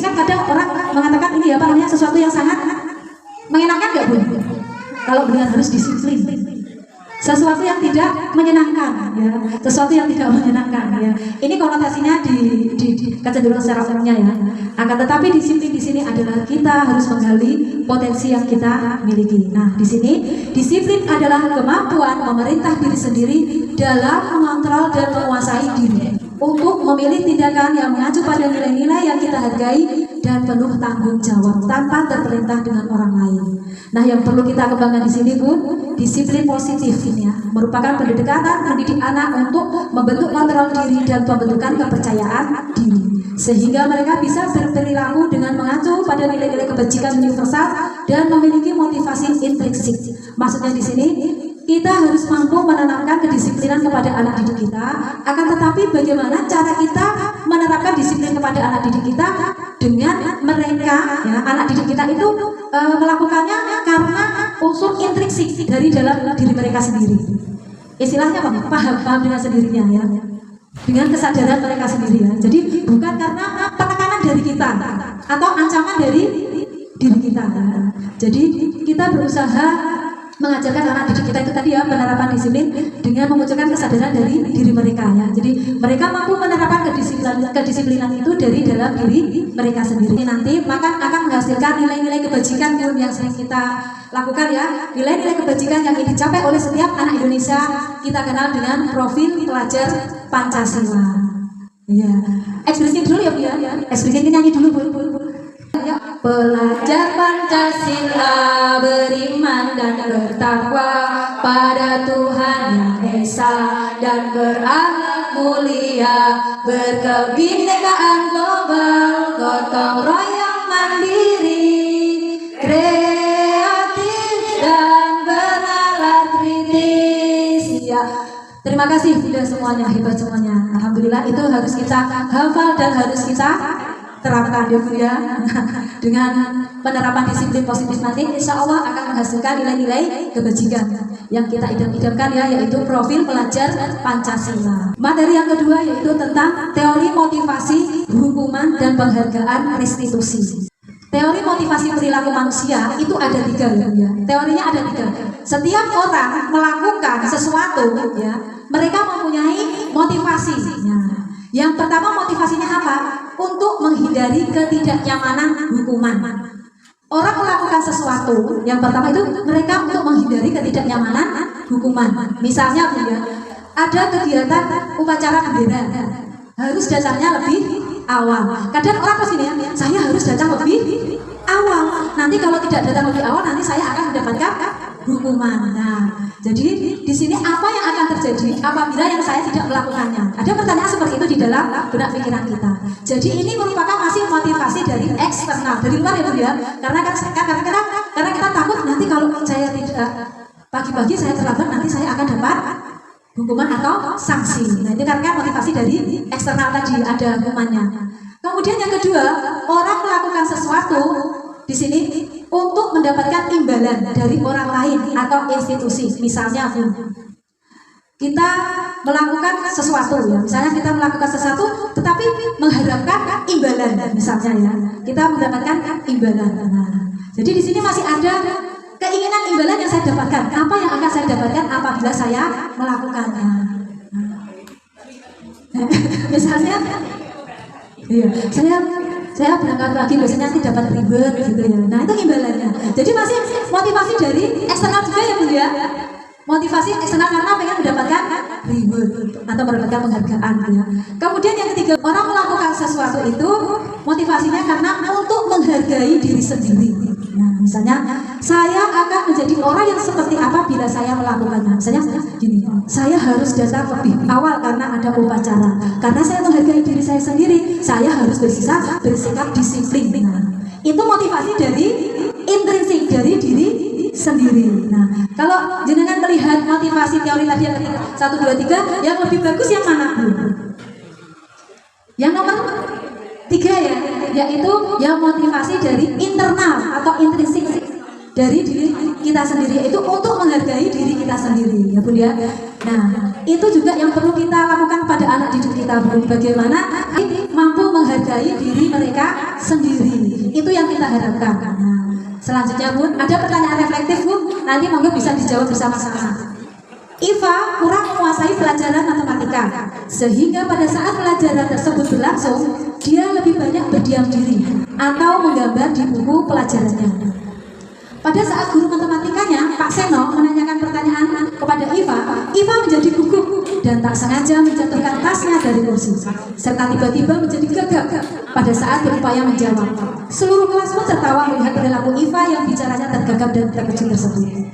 kan kadang orang mengatakan ini sesuatu yang sangat menyenangkan, nggak Bu? Kalau benar harus disiplin, sesuatu yang tidak menyenangkan, ya, sesuatu yang tidak menyenangkan, ya. Ini konotasinya di kecenderungan secara umumnya ya. Akan tetapi disiplin di sini adalah kita harus menggali potensi yang kita miliki. Nah, di sini disiplin adalah kemampuan memerintah diri sendiri dalam mengontrol dan menguasai diri untuk memilih tindakan yang mengacu pada nilai-nilai yang kita hargai dan penuh tanggung jawab tanpa terperintah dengan orang lain. Nah, yang perlu kita kembangkan di sini Bun, disiplin positif ini ya, merupakan pendekatan mendidik anak untuk membentuk kontrol diri dan pembentukan kepercayaan diri, sehingga mereka bisa berperilaku dengan mengacu pada nilai-nilai kebajikan universal dan memiliki motivasi intrinsik. Maksudnya di sini kita harus mampu menanamkan kedisiplinan kepada anak didik kita. Akan tetapi bagaimana cara kita menerapkan disiplin kepada anak didik kita dengan mereka, ya, anak didik kita itu melakukannya karena unsur intrinsik dari dalam diri mereka sendiri. Istilahnya apa? Paham dengan sendirinya ya, dengan kesadaran mereka sendiri ya. Jadi bukan karena penekanan dari kita atau ancaman dari diri kita ya. Jadi kita berusaha mengajarkan anak didik kita itu tadi ya, penerapan disiplin dengan memunculkan kesadaran dari diri mereka ya. Jadi mereka mampu menerapkan kedisiplinan itu dari dalam diri mereka sendiri. Nanti maka akan menghasilkan nilai-nilai kebajikan yang sering kita lakukan ya. Nilai-nilai kebajikan yang ingin dicapai oleh setiap anak Indonesia kita kenal dengan profil pelajar Pancasila. Ya, ekspresi dulu ya Bu ya. Ekspresi nyanyi dulu Bu. Pelajar Pancasila beriman dan bertakwa pada Tuhan Yang Esa dan berakhlak mulia, berkebinekaan global, gotong royong mandiri, kreatif dan bernalar kritis. Ya, terima kasih sudah semuanya, hebat semuanya. Alhamdulillah, itu harus kita hafal dan harus kita terapkan ya. Dengan penerapan disiplin positif nanti insya Allah akan menghasilkan nilai-nilai kebajikan yang kita idam-idamkan ya, yaitu profil pelajar Pancasila. Materi yang kedua yaitu tentang teori motivasi, hukuman dan penghargaan restitusi. Teori motivasi perilaku manusia itu ada 3 ya. Teorinya ada 3. Setiap orang melakukan sesuatu ya, mereka mempunyai motivasinya. Yang pertama motivasinya apa? Untuk menghindari ketidaknyamanan hukuman. Orang melakukan sesuatu, yang pertama itu mereka untuk menghindari ketidaknyamanan hukuman. Misalnya Bu ya, ada kegiatan upacara bendera, harus datangnya lebih awal. Kadang orang kesini ya, saya harus datang lebih awal. Nanti kalau tidak datang lebih awal, nanti saya akan mendapatkan hukuman. Nah, jadi di sini apa yang akan terjadi apabila yang saya tidak melakukannya? Ada pertanyaan seperti itu di dalam benak pikiran kita. Jadi ini merupakan masih motivasi dari eksternal, dari luar ya Bu ya. Karena kita takut nanti kalau saya tidak pagi-pagi saya terlambat nanti saya akan dapat hukuman atau sanksi. Nah, itu karena motivasi dari eksternal tadi ada hukumannya. Kemudian yang kedua, orang melakukan sesuatu di sini untuk mendapatkan imbalan dari orang lain atau institusi. Misalnya kita melakukan sesuatu ya, misalnya kita melakukan sesuatu tetapi mengharapkan imbalan misalnya ya, kita mendapatkan imbalan. Nah, jadi di sini masih ada keinginan imbalan yang saya dapatkan. Apa yang akan saya dapatkan apabila saya melakukannya? Misalnya, iya, saya berangkat pagi biasanya nanti dapat ribet gitu ya. Nah itu imbalannya. Jadi masih motivasi dari eksternal juga ya Bu ya. Motivasi eksternal karena pengen mendapatkan reward atau mendapatkan penghargaan ya. Kemudian yang ketiga, orang melakukan sesuatu itu motivasinya karena untuk menghargai diri sendiri. Nah, misalnya saya akan menjadi orang yang seperti apa bila saya melakukannya. Misalnya gini, saya harus datang lebih awal karena ada upacara. Karena saya menghargai diri saya sendiri, saya harus bersikap disiplin. Nah, itu motivasi dari intrinsik dari diri sendiri. Nah, kalau jenengan melihat motivasi teori tadi yang 1, 2, 3, yang lebih bagus yang mana Bu? Yang nomor 3 ya, yaitu yang motivasi dari internal atau intrinsik dari diri kita sendiri, yaitu untuk menghargai diri kita sendiri ya Bu ya. Nah, itu juga yang perlu kita lakukan pada anak didik kita Bu. Bagaimana mampu menghargai diri mereka sendiri. Itu yang kita harapkan. Nah, selanjutnya Bu, ada pertanyaan reflektif Bu, nanti monggo bisa dijawab bersama-sama. Iva kurang menguasai pelajaran matematika, sehingga pada saat pelajaran tersebut berlangsung, dia lebih banyak berdiam diri atau menggambar di buku pelajarannya. Pada saat guru matematikanya, Pak Seno, menanyakan pertanyaan kepada Iva menjadi gugup dan tak sengaja menjatuhkan tasnya dari kursi, serta tiba-tiba menjadi gagap pada saat berupaya menjawab. Seluruh kelas pun tertawa melihat perilaku Iva yang bicaranya tergagap dan terkejut tersebut.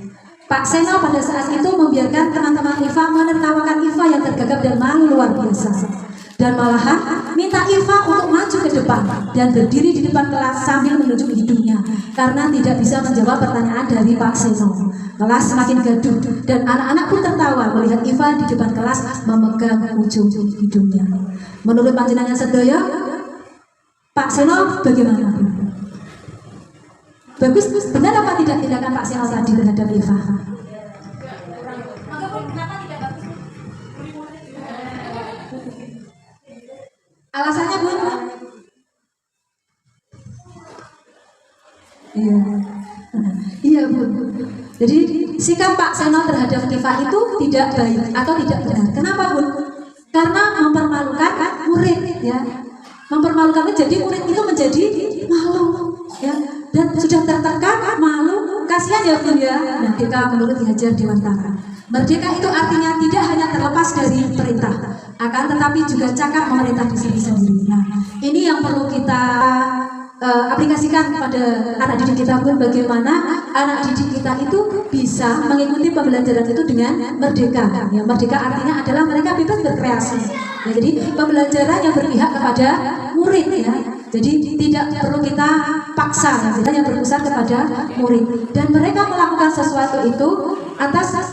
Pak Seno pada saat itu membiarkan teman-teman Iva menertawakan Iva yang tergagap dan malu luar biasa. Dan malahan minta Iva untuk maju ke depan dan berdiri di depan kelas sambil menunjuk hidungnya karena tidak bisa menjawab pertanyaan dari Pak Seno. Kelas semakin gaduh dan anak-anak pun tertawa melihat Iva di depan kelas memegang ujung hidungnya. Menurut panjenengan sedaya, Pak Seno bagaimana? Bagus, benar apa tidak tindakan Pak Seno tadi terhadap Iva? Alasannya Bu? Iya Bu. Jadi sikap Pak Seno terhadap Iva itu tidak baik atau tidak benar. Kenapa Bu? Karena mempermalukan murid ya. Mempermalukan, jadi murid itu menjadi malu ya, dan sudah tertekan malu, kasihan ya Bu ya. Nah, kita menurut Hajar Dewantara, merdeka itu artinya tidak hanya terlepas dari perintah, akan tetapi juga cakap memerintah di sini sendiri. Nah, ini yang perlu kita aplikasikan kepada anak didik kita pun, bagaimana anak didik kita itu bisa mengikuti pembelajaran itu dengan merdeka. Ya, merdeka artinya adalah mereka bebas berkreasi. Ya, jadi pembelajaran yang berpihak kepada murid ya. Jadi tidak perlu kita paksa, ya, yang berpusat kepada murid. Dan mereka melakukan sesuatu itu atas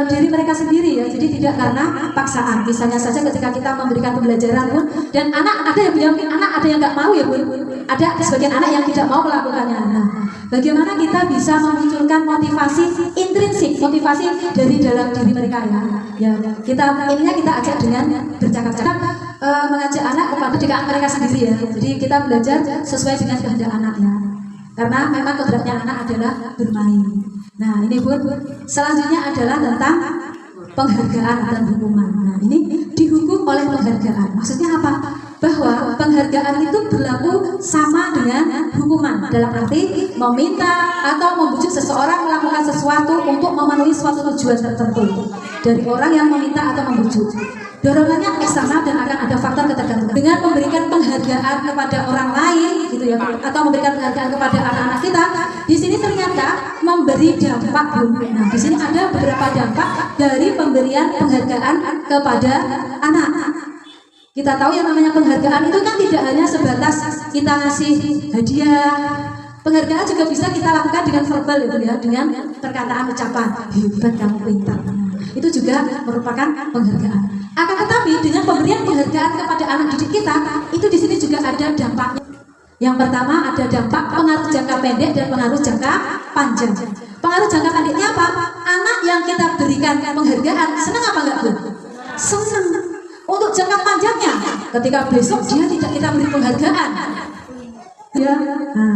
diri mereka sendiri ya, jadi tidak karena paksaan. Misalnya saja ketika kita memberikan pembelajaran pun, dan anak ada yang anak ada yang nggak mau ya Bu, ada sebagian anak yang tidak mau melakukannya. Nah, bagaimana kita bisa memunculkan motivasi intrinsik, motivasi dari dalam diri mereka ya? Ya, kita ininya kita ajak dengan bercakap-cakap, mengajak anak kepada kepekaan mereka sendiri ya. Jadi kita belajar sesuai dengan kehendak anak ya. Karena memang kodratnya anak adalah bermain. Nah ini Bu, selanjutnya adalah tentang penghargaan dan hukuman. Nah ini dihukum oleh penghargaan. Maksudnya apa? Bahwa penghargaan itu berlaku sama dengan hukuman, dalam arti meminta atau membujuk seseorang melakukan sesuatu untuk memenuhi suatu tujuan tertentu dari orang yang meminta atau membujuk. Dorongannya eksternal dan akan ada faktor ketergantungan. Dengan memberikan penghargaan kepada orang lain gitu ya, atau memberikan penghargaan kepada anak-anak kita, di sini ternyata memberi dampak, Bu. Nah, di sini ada beberapa dampak dari pemberian penghargaan kepada anak. Kita tahu yang namanya penghargaan itu kan tidak hanya sebatas kita ngasih hadiah. Penghargaan juga bisa kita lakukan dengan verbal, ya, dengan perkataan ucapan. Hebat kamu, pintar. Itu juga merupakan penghargaan. Akan tetapi dengan pemberian penghargaan kepada anak didik kita, itu di sini juga ada dampaknya. Yang pertama ada dampak pengaruh jangka pendek dan pengaruh jangka panjang. Pengaruh jangka pendeknya apa? Anak yang kita berikan penghargaan senang apa enggak, Bu? Senang. Untuk jangka panjangnya, ketika besok dia tidak kita beri penghargaan, ya,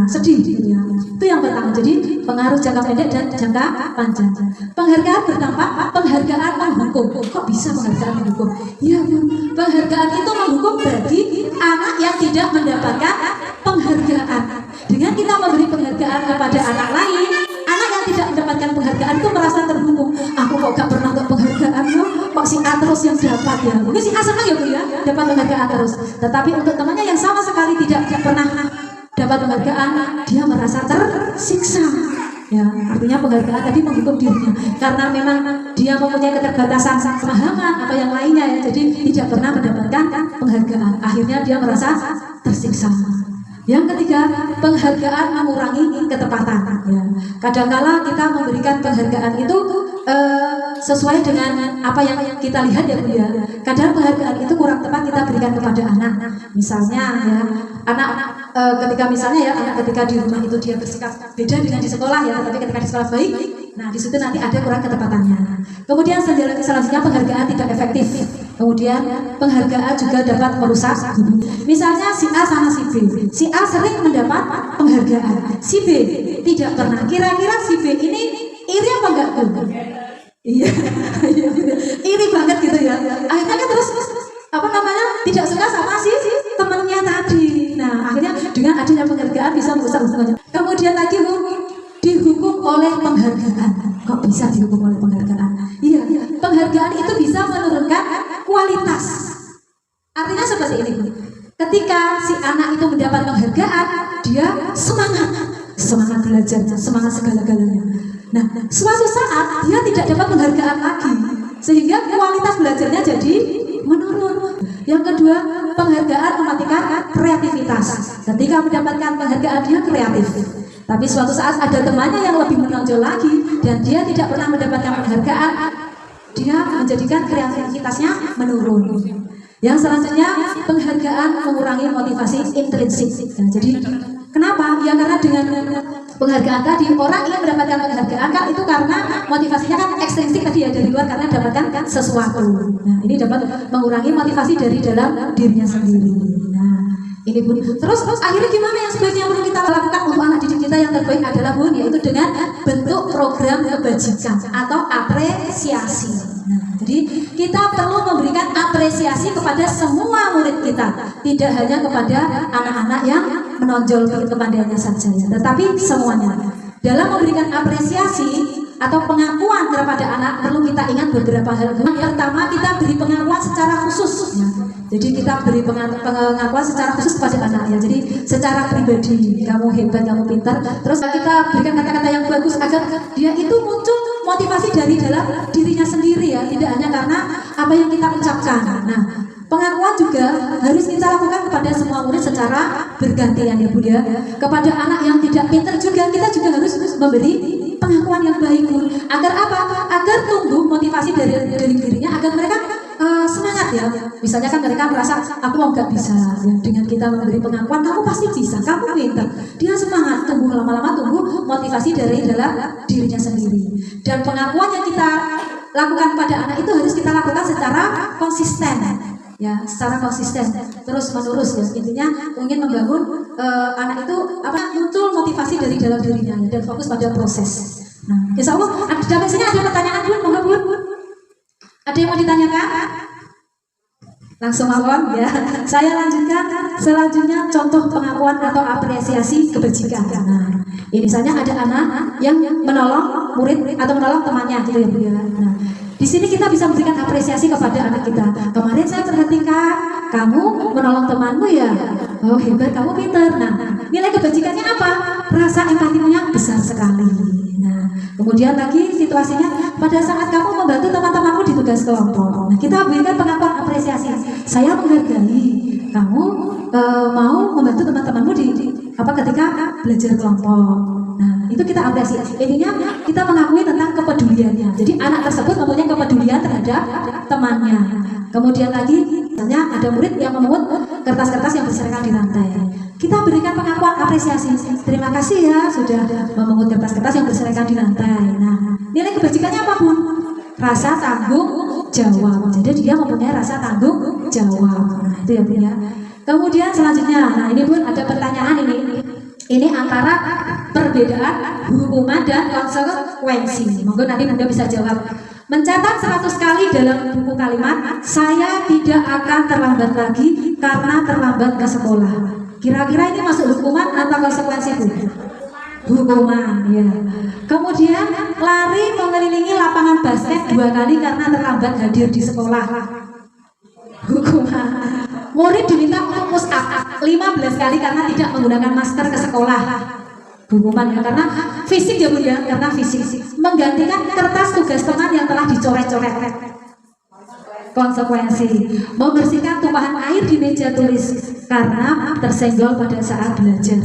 sedih ya. Itu yang pertama. Jadi pengaruh jangka pendek dan jangka panjang. Penghargaan berdampak, penghargaan menghukum. Kok bisa penghargaan menghukum? Ya, Bu, penghargaan itu menghukum bagi anak yang tidak mendapatkan penghargaan. Dengan kita memberi penghargaan kepada anak lain, anak yang tidak mendapatkan penghargaan itu merasa terhukum. Aku kok gak pernah dapat penghargaan, kok si A terus yang dapat ya. Mungkin si A senang ya, Bu, ya, dapat penghargaan terus. Tetapi untuk temannya yang sama sekali tidak pernah dapat penghargaan, dia merasa tersiksa. Ya, artinya penghargaan tadi menghukum dirinya karena memang dia mempunyai keterbatasan pemahaman atau yang lainnya, ya, jadi tidak pernah mendapatkan penghargaan. Akhirnya dia merasa tersiksa. Yang ketiga, penghargaan mengurangi ketepatan. Ya, kadangkala kita memberikan penghargaan itu sesuai dengan apa yang kita lihat, ya, Bu, ya. Kadang penghargaan itu kurang tepat kita berikan kepada anak. Misalnya, ya, anak ketika misalnya ya anak ketika di rumah itu dia bersikap beda dengan di sekolah, ya, tapi ketika di sekolah baik, nah di situ nanti ada kurang ketepatannya. Kemudian selanjutnya penghargaan tidak efektif. Kemudian penghargaan juga dapat merusak. Misalnya si A sama si B. Si A sering mendapat penghargaan, si B tidak pernah. Kira-kira si B ini iri apa enggak, Bu? Iya, iri banget gitu ya. Akhirnya kan terus apa namanya tidak suka sama si temannya tadi. Nah, akhirnya dengan adanya penghargaan bisa merusak hubungannya. Kemudian lagi, Bu, dihukum oleh penghargaan. Kok bisa dihukum oleh penghargaan? Iya, penghargaan itu bisa menurunkan kualitas. Artinya seperti ini, Bu. Ketika si anak itu mendapat penghargaan, dia semangat belajar, semangat segala-galanya. Nah, suatu saat dia tidak dapat penghargaan lagi, sehingga kualitas belajarnya jadi menurun. Yang kedua, penghargaan mematikan kreativitas. Ketika mendapatkan penghargaan dia kreatif, tapi suatu saat ada temannya yang lebih menonjol lagi dan dia tidak pernah mendapatkan penghargaan, dia menjadikan kreativitasnya menurun. Yang selanjutnya, penghargaan mengurangi motivasi intrinsik. Nah, jadi kenapa? Ya karena dengan penghargaan tadi orang ingin mendapatkan penghargaan kan itu karena motivasinya kan ekstrinsik tadi ya, dari luar karena dapatkan sesuatu. Nah, ini dapat mengurangi motivasi dari dalam dirinya sendiri. Nah, ini, Bu. Terus akhirnya gimana yang sebaiknya perlu kita lakukan untuk anak didik kita? Yang terbaik adalah, Bu, yaitu dengan bentuk program kebajikan atau apresiasi. Nah, jadi kita perlu memberikan apresiasi kepada semua murid kita, tidak hanya kepada anak-anak yang menonjol kepandaiannya saja, ya, tetapi semuanya. Dalam memberikan apresiasi atau pengakuan kepada anak perlu kita ingat beberapa hal. Yang pertama, kita beri pengakuan secara khusus, ya. Jadi kita beri pengakuan secara khusus kepada anak, ya. Jadi secara pribadi, kamu hebat, kamu pintar. Terus kita berikan kata-kata yang bagus agar dia itu muncul motivasi dari dalam dirinya sendiri, ya, tidak hanya karena apa yang kita ucapkan. Nah, pengakuan juga harus kita lakukan kepada semua murid secara bergantian, ya, Bu, ya. Kepada anak yang tidak pintar juga kita juga harus memberi pengakuan yang baik, Bu. Agar apa? Agar tumbuh motivasi dari dirinya, agar mereka semangat, ya. Misalnya kan mereka merasa aku mau nggak bisa, ya. Dengan kita memberi pengakuan kamu pasti bisa, kamu pintar, dia semangat, tumbuh lama-lama tumbuh motivasi dari dalam dirinya sendiri. Dan pengakuan yang kita lakukan pada anak itu harus kita lakukan secara konsisten, ya, secara konsisten terus menerus, ya. Intinya ingin membangun anak itu muncul motivasi dari dalam dirinya, ya, dan fokus pada proses. Nah, insya Allah sampai sini ada pertanyaan, Bu? Monggo, Bu. Ada yang mau ditanyakan? Langsung awam, ya. Saya lanjutkan. Selanjutnya contoh pengakuan atau apresiasi kebajikan. Nah, ini misalnya ada anak yang menolong murid atau menolong temannya, gitu ya, Bu, ya. Nah, Di sini kita bisa memberikan apresiasi kepada anak kita. Kemarin saya perhatikan kamu menolong temanmu ya. Oh hebat, kamu pinter. Nah, nilai kebajikannya apa? Rasa empatimu yang besar sekali. Nah, kemudian lagi situasinya pada saat kamu membantu teman-temanmu di tugas kelompok. Nah, kita berikan pengakuan apresiasi. Saya menghargai kamu mau membantu teman-temanmu ketika belajar kelompok. Nah, itu kita apresiasi. Intinya kita mengakui tentang kepeduliannya. Jadi anak tersebut mempunyai kepedulian terhadap temannya. Kemudian lagi, misalnya ada murid yang memungut kertas-kertas yang berserakan di lantai. Kita berikan pengakuan apresiasi. Terima kasih ya sudah memungut kertas-kertas yang berserakan di lantai. Nah, nilai kebajikannya apa, Bun? Rasa tanggung jawab. Jadi dia mempunyai rasa tanggung jawab. Nah, itu ya, Bun ya. Kemudian selanjutnya, nah ini Bun ada pertanyaan ini. Ini antara perbedaan hukuman dan konsekuensi. Monggo nanti Bunda bisa jawab. Mencatat 100 kali dalam buku kalimat, saya tidak akan terlambat lagi karena terlambat ke sekolah. Kira-kira ini masuk hukuman atau konsekuensi, Bu? Hukuman, ya. Kemudian lari mengelilingi lapangan basket 2 kali karena terlambat hadir di sekolah. Hukuman. Murid diminta untuk push up 15 kali karena tidak menggunakan masker ke sekolah. Hukuman ya, karena fisik ya Bu ya, karena fisik. Menggantikan kertas tugas teman yang telah dicoret-coret. Konsekuensi. Membersihkan tumpahan air di meja tulis karena tersenggol pada saat belajar.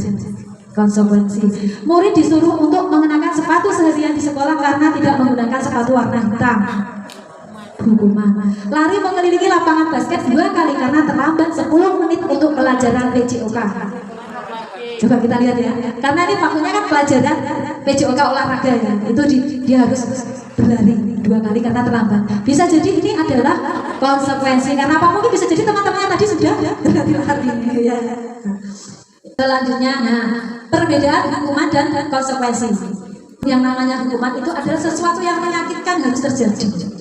Konsekuensi. Murid disuruh untuk mengenakan sepatu seharian di sekolah karena tidak menggunakan sepatu warna hitam. Hukuman. Lari mengelilingi lapangan basket 2 kali karena terlambat 10 menit untuk pelajaran PJOK. Coba kita lihat ya, karena ini maksudnya kan pelajaran PJOK olahraga ya, itu dia harus berlari 2 kali karena terlambat. Bisa jadi ini adalah konsekuensi, karena apa? Mungkin bisa jadi teman-temannya tadi sudah berlari ya. Selanjutnya, nah, perbedaan hukuman dan konsekuensi. Yang namanya hukuman itu adalah sesuatu yang menyakitkan harus terjadi.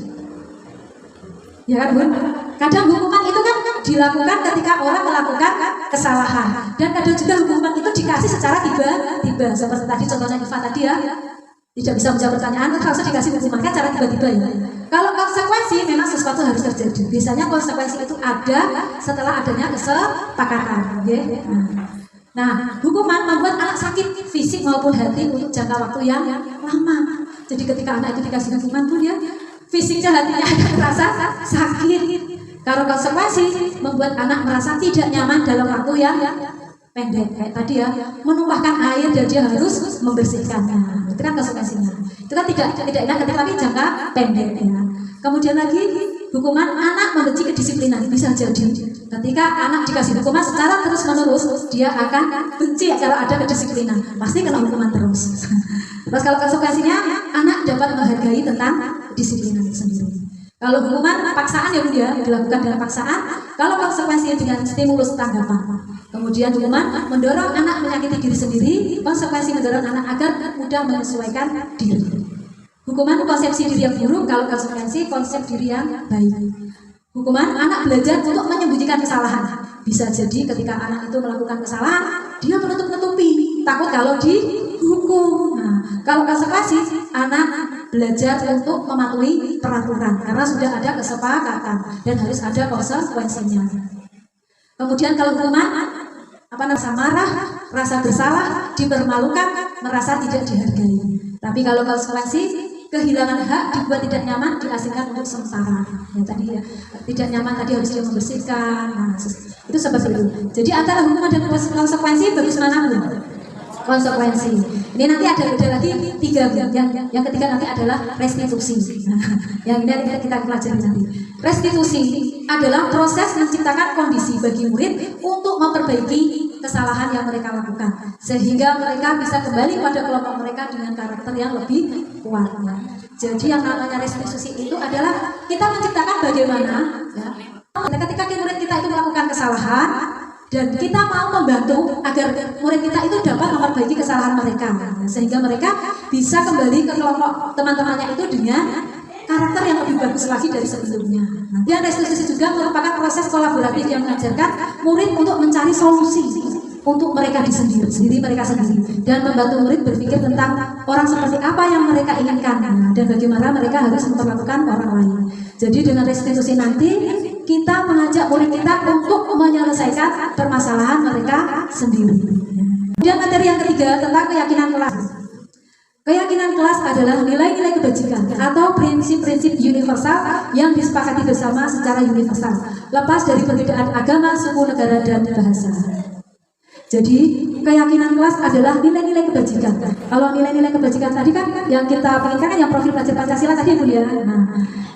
Ya kan Bun? Kadang hukuman itu kan dilakukan ketika orang melakukan kesalahan, dan kadang juga hukuman itu dikasih secara tiba-tiba. Seperti tadi contohnya Iva tadi ya, tidak bisa menjawab pertanyaan, langsung dikasih hukuman, kan cara tiba-tiba ya. Kalau konsekuensi memang sesuatu harus terjadi. Biasanya konsekuensi itu ada setelah adanya kesepakatan. Ya. Nah, hukuman membuat anak sakit fisik maupun hati untuk jangka waktu yang lama. Jadi ketika anak itu dikasih hukuman tuh dia fisiknya, hatinya ada merasa sakit. Kalau konsekuensi membuat anak merasa tidak nyaman dalam waktu yang pendek. Kayak tadi ya, menumpahkan air dan dia harus membersihkannya. Itu kan konsekuensinya. Itu kan tidak enak tapi jangka pendek ya. Kemudian lagi hukuman anak membenci kedisiplinan. Bisa jadi ketika anak dikasih hukuman secara terus-menerus, dia akan benci kalau ada kedisiplinan. Pasti kena hukuman terus. Terus kalau konsekuensinya anak dapat menghargai tentang kedisiplinan itu sendiri. Kalau hukuman paksaan ya Bu ya, dilakukan dengan paksaan. Kalau konsekuensinya dengan stimulus tanggapan. Kemudian hukuman mendorong anak menyakiti diri sendiri, konsekuensi mendorong anak agar mudah menyesuaikan diri. Hukuman konsepsi diri yang buruk, kalau konsekuensi konsep diri yang baik. Hukuman anak belajar untuk menyembunyikan kesalahan. Bisa jadi ketika anak itu melakukan kesalahan, dia menutup-nutupi, takut kalau dihukum. Nah, kalau konsekuensi, anak belajar untuk mematuhi peraturan karena sudah ada kesepakatan dan harus ada konsekuensinya. Kemudian kalau hukuman, rasa marah, rasa bersalah, dipermalukan, merasa tidak dihargai. Tapi kalau konsekuensi, kehilangan hak, dibuat tidak nyaman, diasingkan untuk sementara. Ya tadi ya, tidak nyaman tadi harus dia membersihkan. Nah, itu seperti itu. Jadi antara hukuman dan konsekuensi bagus mana Bu? Konsekuensi. Ini nanti ada beda lagi 3. Yang ketiga nanti adalah restitusi. Nah, yang ini kita pelajari nanti. Restitusi adalah proses menciptakan kondisi bagi murid untuk memperbaiki kesalahan yang mereka lakukan, sehingga mereka bisa kembali pada kelompok mereka dengan karakter yang lebih kuat. Jadi yang namanya restitusi itu adalah kita menciptakan bagaimana ya, ketika murid kita itu melakukan kesalahan dan kita mau membantu agar murid kita itu dapat memperbaiki kesalahan mereka, sehingga mereka bisa kembali ke kelompok teman-temannya itu dengan karakter yang lebih bagus lagi dari sebelumnya. Dan restitusi juga merupakan proses kolaboratif yang mengajarkan murid untuk mencari solusi untuk mereka sendiri mereka sendiri, dan membantu murid berpikir tentang orang seperti apa yang mereka inginkan dan bagaimana mereka harus memperlakukan orang lain. Jadi dengan restitusi nanti kita mengajak murid kita untuk menyelesaikan permasalahan mereka sendiri. Kemudian materi yang ketiga tentang keyakinan kelas. Keyakinan kelas adalah nilai-nilai kebajikan atau prinsip-prinsip universal yang disepakati bersama secara universal, lepas dari perbedaan agama, suku, negara, dan bahasa. Jadi keyakinan kelas adalah nilai-nilai kebajikan. Kalau nilai-nilai kebajikan tadi kan yang kita inginkan kan yang profil belajar Pancasila tadi Bu ya. Nah,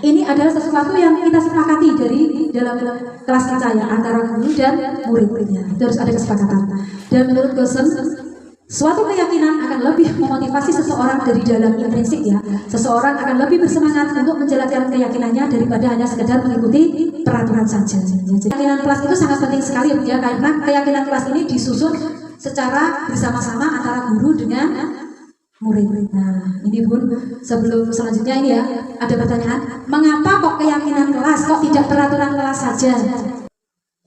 ini adalah sesuatu yang kita sepakati dari dalam kelas kita ya, antara guru dan murid-muridnya. Itu harus ada kesepakatan. Dan menurut Gosen, suatu keyakinan akan lebih memotivasi seseorang dari dalam intrinsik ya. Seseorang akan lebih bersemangat untuk menjalankan keyakinannya daripada hanya sekedar mengikuti peraturan saja. Jadi, keyakinan kelas itu sangat penting sekali ya, karena keyakinan kelas ini disusun secara bersama-sama antara guru dengan murid. Nah, ini Bun, sebelum selanjutnya ini ya, ada pertanyaan, mengapa kok keyakinan kelas, kok tidak peraturan kelas saja?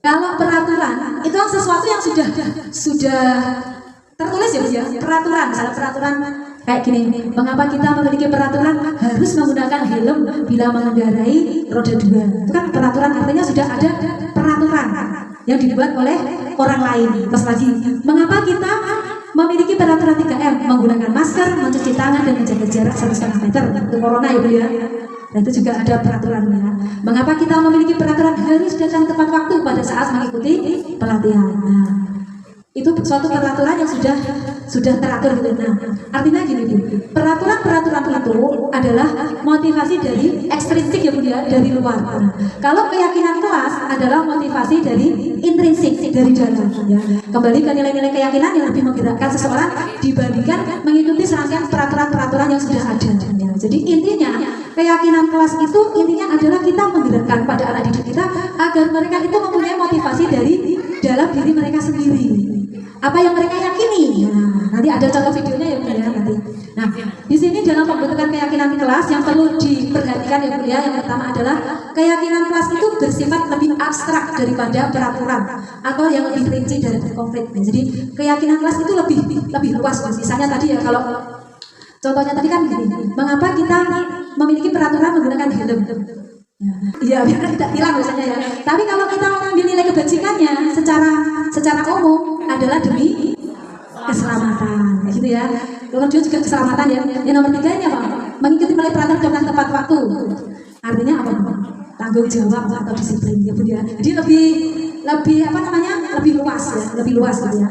Kalau peraturan itu kan sesuatu yang sudah tertulis ya, peraturan, misalnya peraturan kayak gini, mengapa kita memiliki peraturan harus menggunakan helm bila mengendarai roda 2? Itu kan peraturan, artinya sudah ada peraturan yang dibuat oleh orang lain. Terus lagi, mengapa kita memiliki peraturan 3M, menggunakan masker, mencuci tangan, dan menjaga jarak 1,5 meter untuk corona ya Bu ya. Nah, itu juga ada peraturannya. Mengapa kita memiliki peraturan harus datang tepat waktu pada saat mengikuti pelatihan? Nah, itu suatu peraturan yang sudah teratur gitu. Nah, artinya gini Bu, peraturan-peraturan itu adalah motivasi dari ekstrinsik ya Bu ya, dari luar. Nah, kalau keyakinan kelas adalah motivasi dari intrinsik, dari dalam ya. Kembali ke nilai-nilai keyakinan yang lebih menggerakkan seseorang dibandingkan mengikuti serangkaian peraturan-peraturan yang sudah ada ya. Jadi intinya keyakinan kelas itu intinya adalah kita menggerakkan pada anak didik kita agar mereka itu mempunyai motivasi dari dalam diri mereka sendiri. Apa yang mereka yakini. Nah, nanti ada contoh videonya ya Bu ya nanti. Nah, di sini dalam pembentukan keyakinan kelas yang perlu diperhatikan ya Bu ya, yang pertama adalah keyakinan kelas itu bersifat lebih abstrak daripada peraturan atau yang lebih rinci dan konkret. Nah, jadi keyakinan kelas itu lebih luas. Misalnya tadi ya, kalau contohnya tadi kan gini, mengapa kita memiliki peraturan menggunakan helm? Ya, biar tidak hilang misalnya ya. Tapi kalau kita mengambil nilai kebajikannya secara umum adalah demi keselamatan, gitu ya. Kedua juga keselamatan ya. Yang nomor 3 ini apa? Mengikuti peraturan dengan tepat waktu. Artinya apa? Tanggung jawab atau disiplin, gitu ya. Jadi lebih apa namanya? Lebih luas ya, lebih luas gitu ya.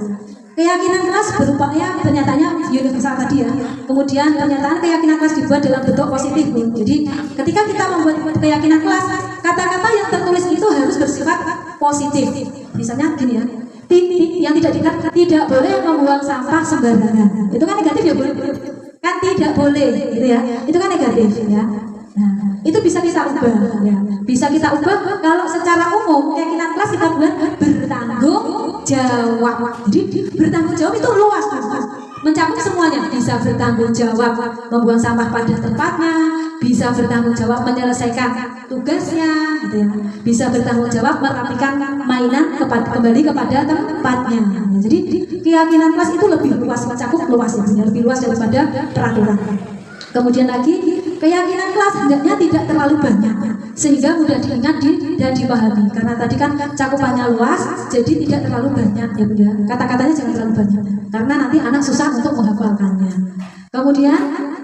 Keyakinan kelas berupaya pernyataannya universal tadi ya. Kemudian pernyataan keyakinan kelas dibuat dalam bentuk positif. Jadi ketika kita membuat keyakinan kelas, kata-kata yang tertulis itu harus bersifat positif. Misalnya gini ya, yang tidak boleh membuang sampah sembarangan. Itu kan negatif ya Bu? Kan tidak boleh gitu ya. Itu kan negatif ya. Nah, itu bisa kita ubah ya. Bisa kita ubah kalau secara umum keyakinan kelas kita buat bertanggung jawab. Jadi bertanggung jawab itu luas Mas. Mencakup semuanya, bisa bertanggung jawab membuang sampah pada tempatnya, bisa bertanggung jawab menyelesaikan tugasnya gitu ya. Bisa bertanggung jawab merapikan mainan kembali kepada tempatnya. Jadi keyakinan kelas itu lebih luas, mencakup luas ya, lebih luas daripada peraturan. Kemudian lagi, keyakinan kelas hendaknya tidak terlalu banyak sehingga mudah diingat dan dipahami. Karena tadi kan cakupannya luas, jadi tidak terlalu banyak ya Bu ya. Kata-katanya jangan terlalu banyak, karena nanti anak susah untuk menghafalkannya. Kemudian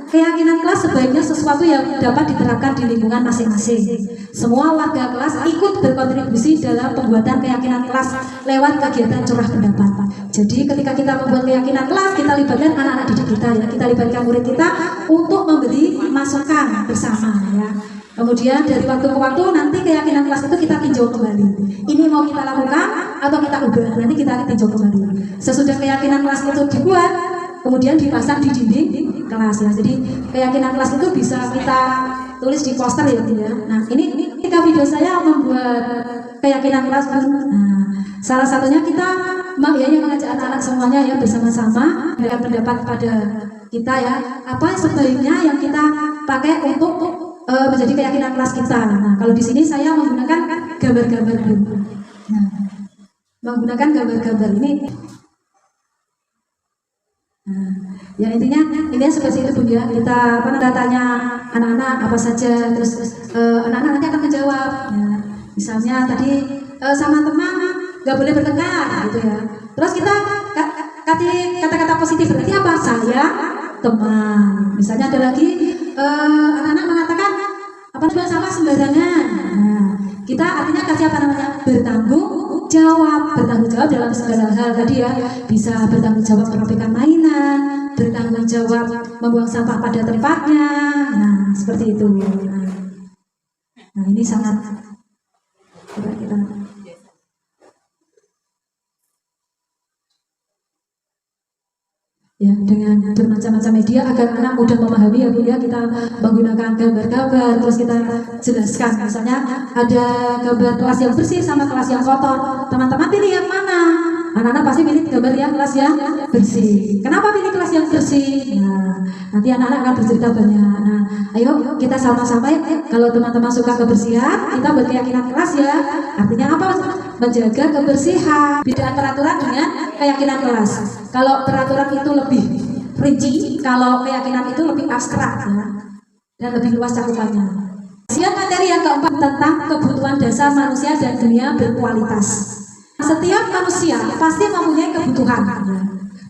keyakinan kelas sebaiknya sesuatu yang dapat diterapkan di lingkungan masing-masing. Semua warga kelas ikut berkontribusi dalam pembuatan keyakinan kelas lewat kegiatan curah pendapat. Jadi ketika kita membuat keyakinan kelas, kita libatkan anak-anak didik kita ya, kita libatkan murid kita untuk memberi masukan bersama ya. Kemudian dari waktu ke waktu nanti keyakinan kelas itu kita tinjau kembali. Ini mau kita lakukan atau kita ubah, nanti kita tinjau kembali. Sesudah keyakinan kelas itu dibuat, kemudian dipasang di dinding kelas ya. Jadi keyakinan kelas itu bisa kita tulis di poster ya. Nah, ini ketika video saya membuat keyakinan kelas. Nah, salah satunya kita mengajak anak-anak semuanya ya bersama-sama memberikan pendapat pada kita ya. Apa sebaiknya yang kita pakai untuk menjadi keyakinan kelas kita. Nah, kalau di sini saya menggunakan gambar-gambar dulu. Nah, menggunakan gambar-gambar ini Nah, ya intinya seperti itu Bun ya. Kita tanya anak-anak apa saja, terus anak-anak nanti akan menjawab. Ya, misalnya tadi sama teman nggak boleh bertengkar gitu ya. Terus kita kasih kata-kata positif, berarti apa? Saya teman. Misalnya ada lagi anak-anak mengatakan apa buang sampah sembarangan. Nah, kita artinya kasih apa namanya? Bertanggung jawab dalam segala hal tadi ya. Bisa bertanggung jawab merapikan mainan, bertanggung jawab membuang sampah pada tempatnya. Nah, seperti itu. Nah, ini sangat kita ya, dengan bermacam-macam media agar anak mudah memahami ya Bu ya. Kita menggunakan gambar-gambar, terus kita jelaskan misalnya ada gambar kelas yang bersih sama kelas yang kotor, teman-teman pilih yang mana? Anak-anak pasti pilih gambar yang kelas yang bersih. Kenapa pilih kelas yang bersih? Nah, nanti anak-anak akan bercerita banyak. Nah, ayo kita sama-sama kalau teman-teman suka kebersihan, kita buat keyakinan kelas ya. Artinya apa? Menjaga kebersihan. Beda peraturan dengan keyakinan kelas. Kalau peraturan itu lebih rinci, kalau keyakinan itu lebih abstrak ya, dan lebih luas cakupannya. Siap materi yang keempat tentang kebutuhan dasar manusia dan dunia berkualitas. Setiap manusia pasti mempunyai kebutuhan.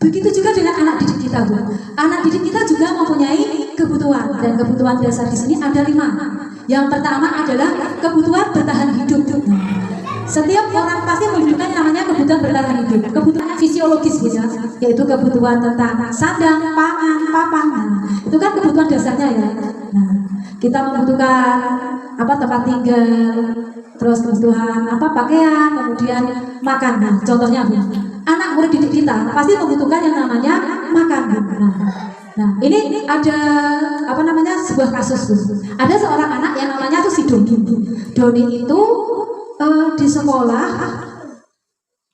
Begitu juga dengan anak didik kita, Bu. Anak didik kita juga mempunyai kebutuhan, dan kebutuhan dasar di sini ada 5. Yang pertama adalah kebutuhan bertahan hidup. Setiap orang pasti membutuhkan yang namanya kebutuhan bertahan hidup, kebutuhan fisiologis ya, yaitu kebutuhan tentang sandang, pangan, papan. Nah, itu kan kebutuhan dasarnya ya. Nah, kita membutuhkan tempat tinggal, terus kebutuhan pakaian, kemudian makan. Nah, contohnya anak murid didik kita pasti membutuhkan yang namanya makan. Nah, ini ada sebuah kasus. Ada seorang anak yang namanya tuh si Doni. Doni itu di sekolah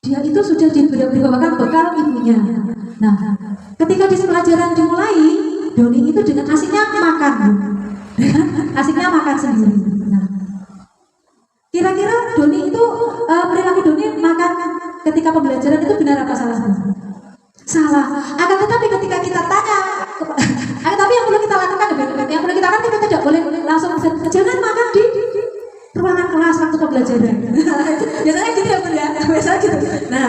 dia itu sudah dibawakan bekal ibunya. Nah, ketika di pelajaran dimulai, Doni itu dengan asiknya makan, asiknya makan sendiri. Nah, kira-kira Doni itu perilaku Doni makan ketika pembelajaran itu benar apa salah? Salah. Akan tetapi ketika kita tanya, tapi yang perlu kita lakukan, kita tidak boleh langsung jangan makan di ruangan kelas waktu pembelajaran. Biasanya gitu ya Bunda, biasanya gitu. Nah,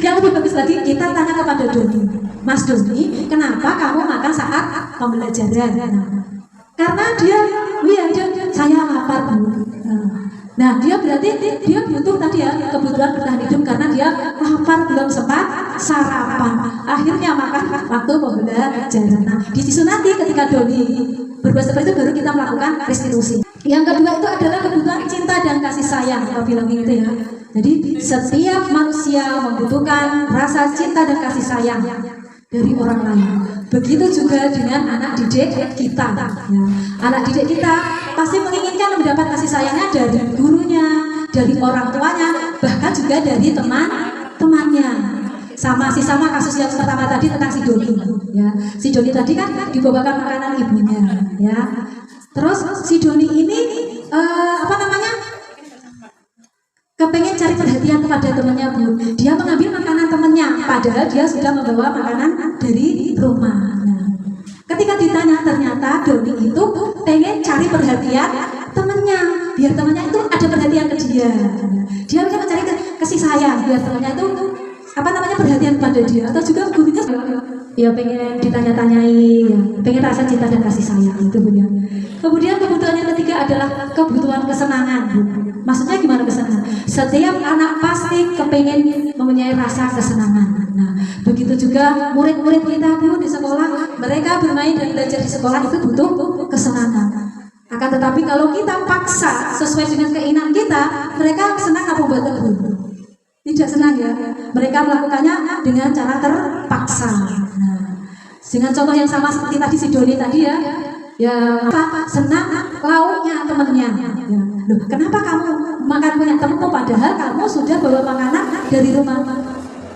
yang lebih bagus lagi kita tanya kepada Doni, Mas Doni, kenapa kamu makan saat pembelajaran? Karena dia saya lapar Bu. Nah, dia berarti dia butuh tadi ya kebutuhan bertahan hidup karena dia lapar belum sempat sarapan. Akhirnya makan waktu pembelajaran. Nah, di situ nanti ketika Doni berbuat seperti itu baru kita melakukan restitusi. Yang kedua itu adalah kebutuhan cinta dan kasih sayang. Kita bilang gitu ya. Jadi setiap manusia membutuhkan rasa cinta dan kasih sayang dari orang lain. Begitu juga dengan anak didik kita. Ya. Anak didik kita pasti menginginkan mendapat kasih sayangnya dari gurunya, dari orang tuanya, bahkan juga dari teman-temannya. Sama kasus yang pertama tadi tentang si Doni. Ya. Si Doni tadi kan dibawakan makanan ibunya. Ya. Terus si Doni ini kepengen cari perhatian kepada temannya Bu. Dia mengambil makanan temannya, padahal dia sudah membawa makanan dari rumah. Nah, ketika ditanya ternyata Doni itu pengen cari perhatian temannya, biar temannya itu ada perhatian ke dia. Dia bisa mencari kasih sayang, biar temannya itu perhatian pada dia, atau juga gurunya ya pengen ditanya-tanyai, ya, pengen rasa cinta dan kasih sayang itu Bu ya. Kemudian kebutuhan yang ketiga adalah kebutuhan kesenangan Bu. Maksudnya gimana kesenangan? Setiap anak pasti kepengen mempunyai rasa kesenangan. Nah, begitu juga murid-murid kita Bu di sekolah, mereka bermain dan belajar di sekolah itu butuh kesenangan. Akan tetapi kalau kita paksa sesuai dengan keinginan kita, mereka senang apa buat Bu? Tidak senang ya. Mereka melakukannya dengan cara terpaksa. Nah, dengan contoh yang sama seperti tadi si Doni tadi ya. Ya, senang lauknya temennya. Ya. Loh, kenapa kamu makan punya temenmu padahal kamu sudah bawa makanan dari rumah?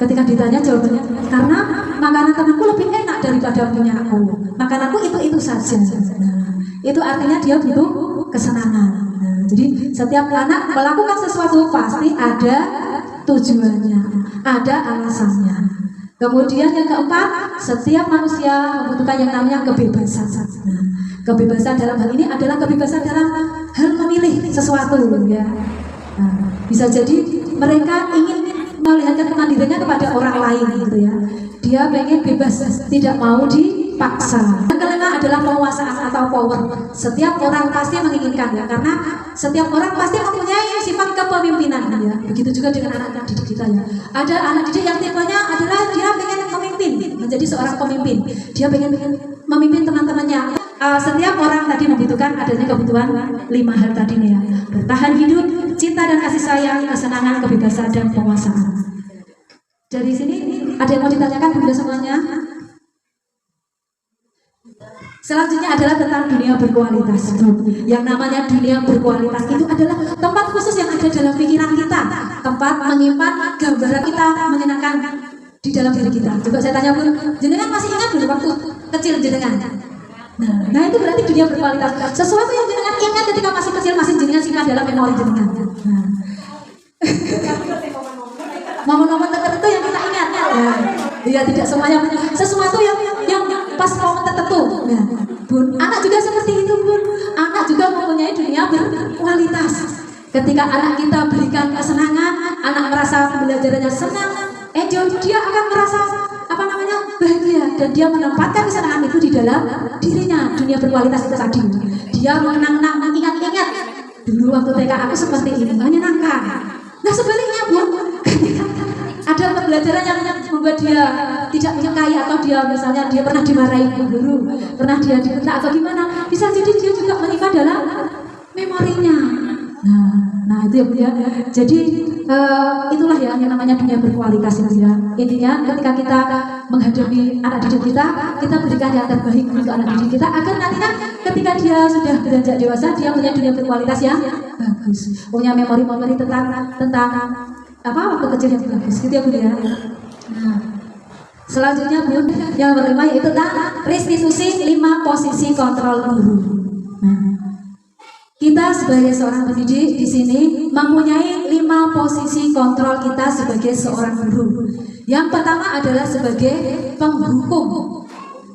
Ketika ditanya jawabannya, karena makanan temanku lebih enak daripada punya aku. Makananku itu saja. Nah, itu artinya dia butuh kesenangan. Nah, jadi setiap anak melakukan sesuatu pasti ada tujuannya, ada alasannya. Kemudian yang keempat, setiap manusia membutuhkan yang namanya kebebasan. Nah, kebebasan dalam hal ini adalah kebebasan dalam hal memilih sesuatu, ya. Nah, bisa jadi mereka ingin melihatkan kemandiriannya kepada orang lain, gitu ya. Dia pengen bebas, tidak mau dipaksa. Yang kelima adalah penguasaan atau power. Setiap orang pasti menginginkan, ya, karena setiap orang pasti mempunyai sifat kepemimpinan, ya. Begitu juga dengan anak didik kita, ya. Ada anak didik yang tipenya adalah dia pengen memimpin, menjadi seorang pemimpin. Dia pengen memimpin teman-temannya. Setiap orang tadi membutuhkan adanya kebutuhan 5 hal tadi nih, ya. Bertahan hidup, cinta dan kasih sayang, kesenangan, kebebasan dan penguasaan. Dari sini ada yang mau ditanyakan bunda semuanya? Selanjutnya adalah tentang dunia berkualitas. Yang namanya dunia berkualitas itu adalah tempat khusus yang ada dalam pikiran kita, tempat menyimpan gambaran kita menyenangkan di dalam diri kita. Coba saya tanya pun, jenengan masih ingat dulu waktu kecil jenengan? Nah itu berarti dunia berkualitas. Sesuatu yang jenengan ingat ketika masih kecil, masih jenengan simpan dalam memori jenengan. Nah. Momen-momen tertentu yang kita ingat, ya tidak semuanya, sesuatu yang pas momen tertentu. Nah, Bun, anak juga seperti itu, Bun. Anak juga mempunyai dunia berkualitas. Ketika anak kita berikan kesenangan, anak merasa pembelajarannya senang, dia akan merasa bahagia, dan dia menempatkan kesenangan itu di dalam dirinya. Dunia berkualitas itu tadi, dia mengenang-enang, mengingat-ingat dulu waktu TK aku seperti ini, menyenangkan. Nah sebaliknya, Bun, ada pembelajaran yang membuat dia tidak menyukai, atau dia misalnya dia pernah dimarahi guru, pernah dia dibentak atau gimana, bisa jadi dia juga menyimpan dalam memorinya. Nah itu ya, jadi itulah ya yang namanya dunia berkualitas itu, ya. Intinya ketika kita menghadapi anak didik kita berikan yang terbaik untuk anak didik kita, agar nantinya ketika dia sudah beranjak dewasa, dia punya dunia berkualitas yang bagus, punya memori-memori tentang waktu kecil yang bagus, gitu ya Bun, ya. Nah, selanjutnya Bun, yang kelima yaitu tentang restitusi 5 posisi kontrol guru. Nah, kita sebagai seorang pendidik di sini mempunyai 5 posisi kontrol kita sebagai seorang guru. Yang pertama adalah sebagai penghukum,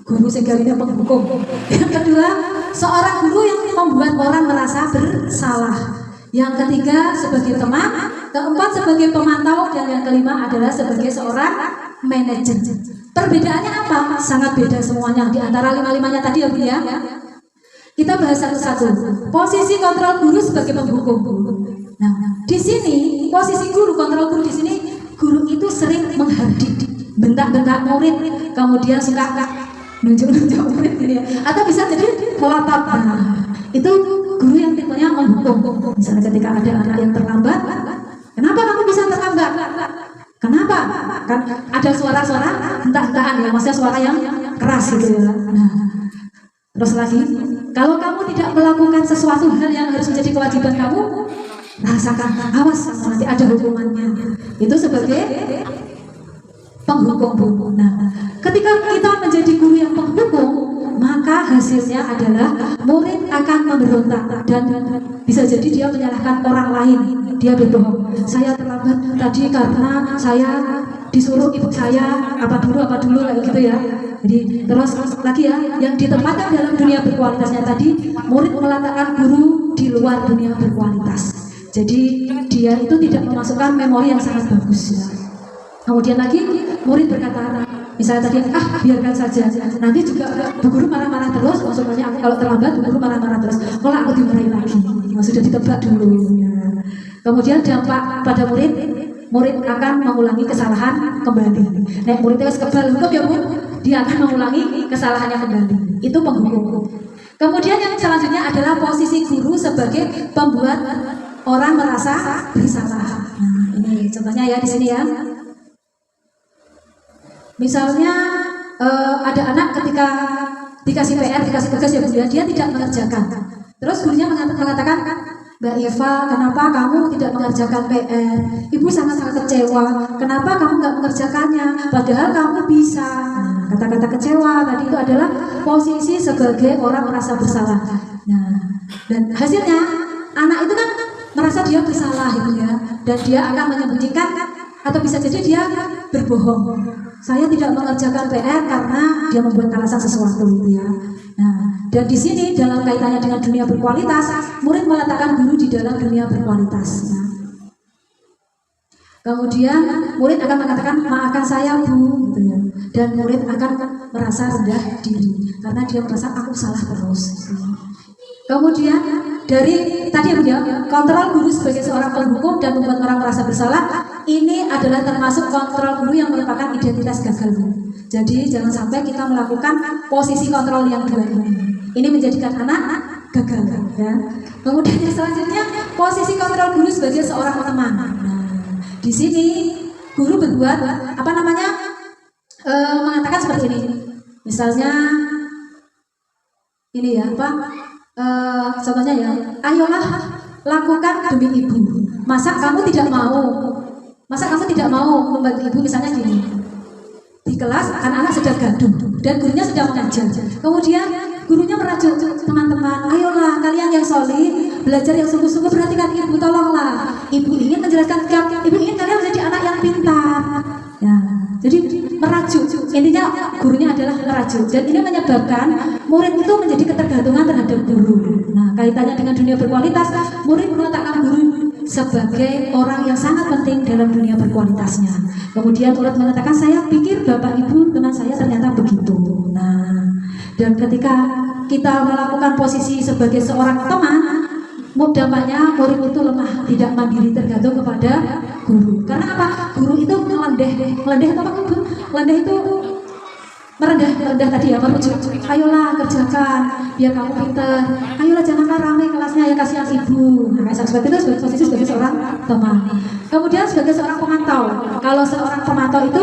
guru segalanya penghukum. Yang kedua, seorang guru yang membuat orang merasa bersalah. Yang ketiga sebagai teman, keempat sebagai pemantau, dan yang kelima adalah sebagai seorang manajer. Perbedaannya apa? Sangat beda semuanya di antara 5-5-nya tadi ya Bu, ya. Kita bahas satu-satu. Posisi kontrol guru sebagai penghukum. Nah, di sini posisi guru, kontrol guru di sini, guru itu sering menghardik, bentak-bentak murid, kemudian suka nunjuk-nunjuk murid ini, ya. Atau bisa jadi melatap. Nah, itu guru yang tipenya menghukum. Misalnya ketika ada anak yang terlambat, kenapa kamu bisa terlambat? Kenapa? Kan ada suara-suara hentak-hentakan, ya, maksudnya suara yang keras gitu, ya. Nah, terus lagi, kalau kamu tidak melakukan sesuatu hal yang harus menjadi kewajiban kamu, rasakan, awas, nanti ada hukumannya. Itu sebagai penghukum. Nah, ketika kita menjadi guru yang penghukum, maka hasilnya adalah murid akan memberontak, dan bisa jadi dia menyalahkan orang lain. Dia berbohong, saya terlambat tadi karena saya disuruh ibu saya apa dulu kayak gitu, ya. Jadi terus lagi, ya, yang ditempatkan dalam dunia berkualitasnya tadi, murid meletakkan guru di luar dunia berkualitas. Jadi dia itu tidak memasukkan memori yang sangat bagus, ya. Kemudian lagi murid berkata, misalnya tadi, biarkan saja, nanti juga bu guru marah-marah terus, maksudnya kalau terlambat bu guru marah-marah terus, kalau aku dimarahin lagi, sudah ditebak dulu, ya. Kemudian dampak pada murid akan mengulangi kesalahan kembali. Nek muridnya kebal hukum, ya Bu, dia akan mengulangi kesalahannya kembali. Itu penghukum. Kemudian yang selanjutnya adalah posisi guru sebagai pembuat orang merasa bersalah. Nah, ini contohnya ya di sini, ya. Misalnya ada anak ketika dikasih PR, dikasih tugas, ya Bu, dia tidak mengerjakan. Terus gurunya mengatakan, Mbak Eva, kenapa kamu tidak mengerjakan PR? Ibu sangat-sangat kecewa. Kenapa kamu nggak mengerjakannya? Padahal kamu bisa. Nah, kata-kata kecewa tadi itu adalah posisi sebagai orang merasa bersalah. Nah, dan hasilnya anak itu kan merasa dia bersalah, gitu, ya. Dan dia akan menyembunyikan, atau bisa jadi dia berbohong. saya tidak mengerjakan PR karena dia membuat alasan sesuatu gitu ya. Nah, dan di sini dalam kaitannya dengan dunia berkualitas, murid meletakkan guru di dalam dunia berkualitas. Nah, kemudian murid akan mengatakan maafkan saya Bu, gitu ya. Dan murid akan merasa rendah diri karena dia merasa aku salah terus. Gitu ya. Kemudian dari tadi ya, kontrol guru sebagai seorang penghukum dan membuat orang merasa bersalah, ini adalah termasuk kontrol guru yang merupakan identitas gagal. Jadi jangan sampai kita melakukan posisi kontrol yang dua ini. Ini menjadikan anak gagal. Ya. Kemudian yang selanjutnya posisi kontrol guru sebagai seorang teman. Nah, di sini guru berbuat mengatakan seperti ini. Misalnya ini ya contohnya ya, ayolah lakukan demi ibu. Masa kamu tidak mau membantu ibu? Misalnya gini, di kelas anak-anak sedang gaduh dan gurunya sedang mengajar. Kemudian gurunya merajuk teman-teman, ayolah kalian yang solih belajar yang sungguh-sungguh, perhatikan ibu, tolonglah. Ibu ingin menjelaskan, ibu ingin kalian menjadi anak yang pintar. Ya, jadi merajuk. Intinya gurunya adalah merajuk, dan ini menyebabkan murid itu menjadi ketergantungan terhadap guru. Nah, kaitannya dengan dunia berkualitas, murid meletakkan guru sebagai orang yang sangat penting dalam dunia berkualitasnya. Kemudian murid mengatakan, saya pikir bapak ibu teman saya ternyata begitu. Nah, dan ketika kita melakukan posisi sebagai seorang teman, dampaknya murid itu lemah, tidak mandiri, tergantung kepada guru. Karena apa? Guru itu melendah itu apa? Melendah itu merendah tadi ya, merujuk. Ayolah kerjakan, biar kamu pintar. Ayolah janganlah ramai kelasnya, ya kasihan ibu. Nah, seperti itu sebagai posisi sebagai seorang teman. Kemudian sebagai seorang pemantau. Kalau seorang pemantau itu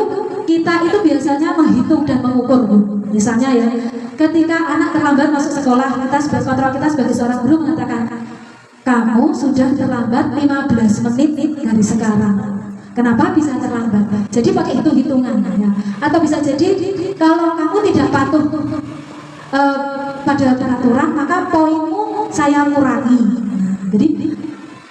kita itu biasanya menghitung dan mengukur. Misalnya ya, ketika anak terlambat masuk sekolah, kita sebagai kontrol, kita sebagai seorang guru mengatakan, kamu sudah terlambat 15 menit dari sekarang. Kenapa bisa terlambat? Jadi pakai hitung-hitungan ya. Atau bisa jadi kalau kamu tidak patuh pada peraturan, maka poinmu saya kurangi. Nah, jadi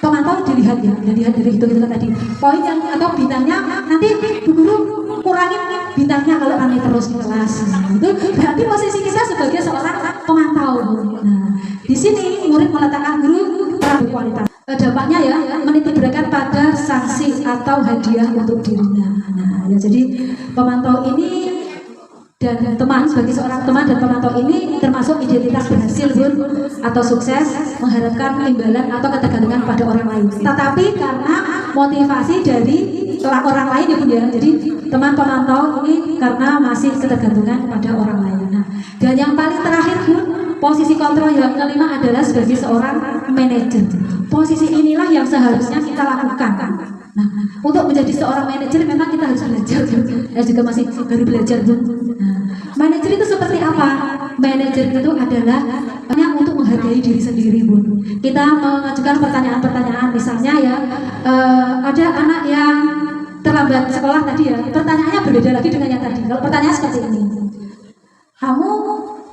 pemantau dilihat ya, dilihat dari hitung-hitungan tadi. Poin yang atau bintangnya nanti Bu Guru kurangin bintangnya kalau kami terus di kelas. Nah, itu berarti posisi kita sebagai seorang pemantau. Nah, di sini murid meletakkan guru berkualitas. Dampaknya ya menitikberatkan pada sanksi atau hadiah untuk dirinya. Nah, ya jadi pemantau ini dan teman sebagai seorang teman dan pemantau ini termasuk identitas berhasil atau sukses, mengharapkan imbalan atau ketergantungan pada orang lain. Tetapi karena motivasi dari orang lain ya Bun ya. Jadi teman pemantau ini karena masih ketergantungan pada orang lain. Nah, dan yang paling terakhir Bun, posisi kontrol yang kelima adalah sebagai seorang manajer. Posisi inilah yang seharusnya kita lakukan. Nah, untuk menjadi seorang manajer memang kita harus belajar. Saya juga masih baru belajar Bun. Nah, manajer itu seperti apa? Manajer itu adalah hanya untuk menghargai diri sendiri Bun. Kita mengajukan pertanyaan-pertanyaan, misalnya ya ada anak yang terlambat sekolah tadi ya. Pertanyaannya berbeda lagi dengan yang tadi. Kalau pertanyaan seperti ini, kamu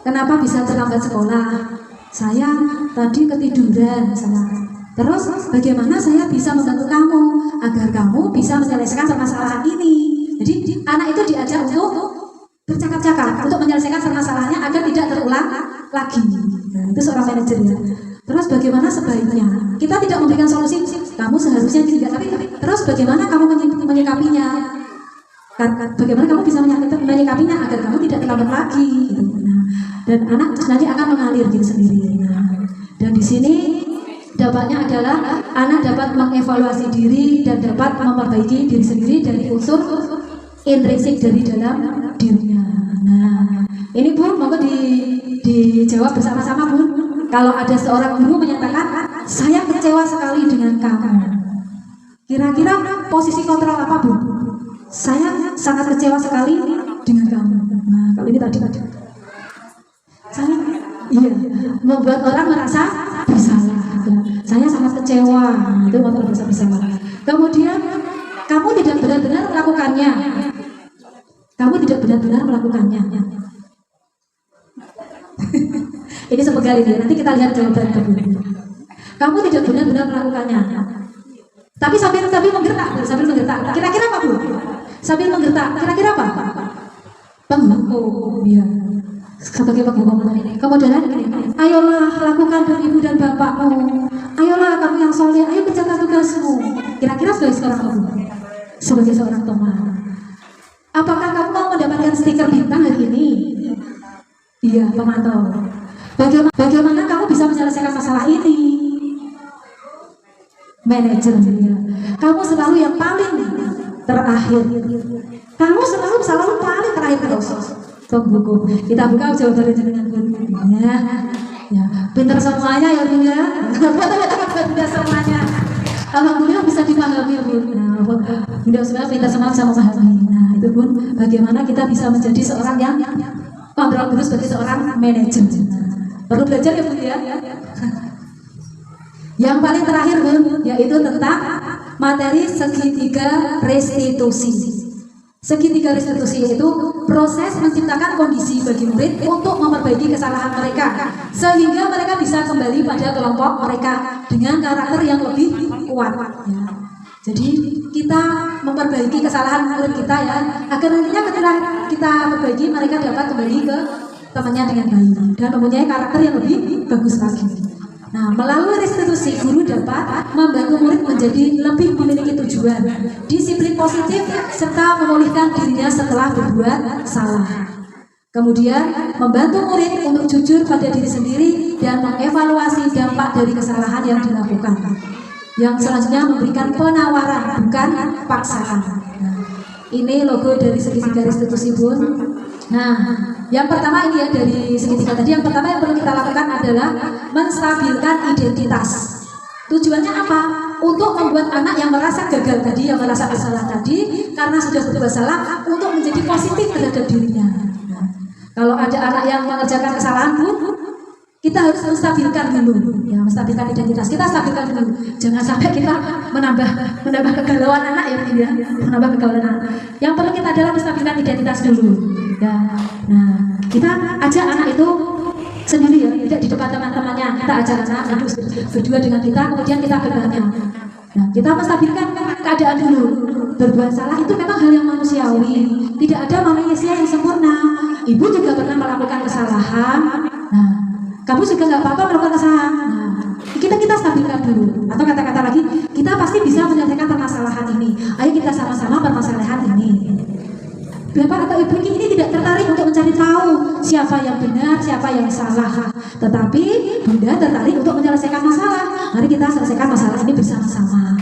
kenapa bisa terlambat sekolah? Saya tadi ketiduran misalnya. Terus bagaimana saya bisa membantu kamu agar kamu bisa menyelesaikan permasalahan ini? Jadi anak itu diajak untuk bercakap-cakap untuk menyelesaikan permasalahannya agar tidak terulang lagi. Nah, itu seorang manajer ya. Terus bagaimana sebaiknya? Kita tidak memberikan solusi, kamu seharusnya tidak. Tapi terus bagaimana kamu menyikapinya? Bagaimana kamu bisa menyikapinya agar kamu tidak terlambat lagi? Nah, dan anak nanti akan mengalir diri sendiri. Nah, dan di sini dampaknya adalah anak dapat mengevaluasi diri dan dapat memperbaiki diri sendiri dari unsur intrinsik dari dalam dirinya. Nah, ini Bun, monggo dijawab bersama-sama Bun. Kalau ada seorang guru menyatakan, saya kecewa sekali dengan kamu. Kira-kira posisi kontrol apa Bun? Saya sangat kecewa sekali dengan kamu. Nah, kalau ini tadi. Saya, iya, membuat orang merasa bersalah. Saya sangat kecewa, itu kontrol bersama. Kemudian kamu tidak benar-benar melakukannya. Kamu tidak benar-benar melakukannya. Ini sepegal ini. Nanti kita lihat jawaban kamu. Kamu tidak benar-benar melakukannya. Tapi sambil menggertak. Kira-kira apa Bu? sambil menggertak. Kira-kira apa? Penghukum, ya. Sebagai penghukum. Kemudian gini, ayolah lakukan demi ibu dan bapakmu. Ayolah kamu yang soleh, ayo kerjakan tugasmu. Kira-kira sebagai seorang ibu, sebagai seorang teman, apakah kamu mau mendapatkan stiker bintang hari ini? Iya, pemantau. Bagaimana kamu bisa menyelesaikan masalah ini? Manajer, ya. Kamu selalu yang paling terakhir. Kamu selalu paling terakhir terus. Penghukum. Kita buka jawabannya dengan ya, ya. Pintar semuanya ya Bu ya. Pintar semuanya. Alhamdulillah bisa dipahami Bu. Nah, Bunda semua pintar semua bisa memahami. Nah, itu Bun, bagaimana kita bisa menjadi seorang yang kontrol diri sebagai seorang manajer. Perlu belajar ya Bu ya. Yang paling terakhir Bun, yaitu tentang materi segitiga restitusi. Segitiga restitusi itu proses menciptakan kondisi bagi murid untuk memperbaiki kesalahan mereka sehingga mereka bisa kembali pada kelompok mereka dengan karakter yang lebih kuat. Ya. Jadi kita memperbaiki kesalahan murid kita ya, agar nantinya ketika kita perbaiki mereka dapat kembali ke temannya dengan baik dan mempunyai karakter yang lebih bagus lagi. Nah, melalui restitusi guru dapat membantu murid menjadi lebih memiliki tujuan, disiplin positif, serta memulihkan dirinya setelah berbuat salah. Kemudian, membantu murid untuk jujur pada diri sendiri dan mengevaluasi dampak dari kesalahan yang dilakukan. Yang selanjutnya memberikan penawaran, bukan paksaan. Nah, ini logo dari segitiga restitusi Bun. Nah, yang pertama ini ya dari segitiga tadi, yang pertama yang perlu kita lakukan adalah menstabilkan identitas. Tujuannya apa? Untuk membuat anak yang merasa gagal tadi, yang merasa bersalah tadi, karena sudah berbuat salah, untuk menjadi positif terhadap dirinya. Nah, kalau ada anak yang mengerjakan kesalahan Bun, kita harus menstabilkan dulu, ya, menstabilkan identitas. Kita stabilkan dulu. Jangan sampai kita menambah kegalauan anak ya, menambah kegalauan anak. Yang perlu kita adalah menstabilkan identitas dulu. Ya. Nah, kita ajak anak itu sendiri ya, tidak di depan teman-temannya. Kita ajak anak duduk berdua dengan kita, kemudian kita bertanya. Nah, kita menstabilkan keadaan dulu. Berbuat salah itu memang hal yang manusiawi. Tidak ada manusia yang sempurna. Ibu juga pernah melakukan kesalahan. Nah, kamu juga nggak apa-apa melakukan kesalahan. Nah, kita stabilkan dulu. Atau kata-kata lagi, kita pasti bisa menyelesaikan permasalahan ini. Ayo kita sama-sama permasalahan ini. Bapak atau ibu ini tidak tertarik untuk mencari tahu siapa yang benar, siapa yang salah. Tetapi Bunda tertarik untuk menyelesaikan masalah. Mari kita selesaikan masalah ini bersama-sama.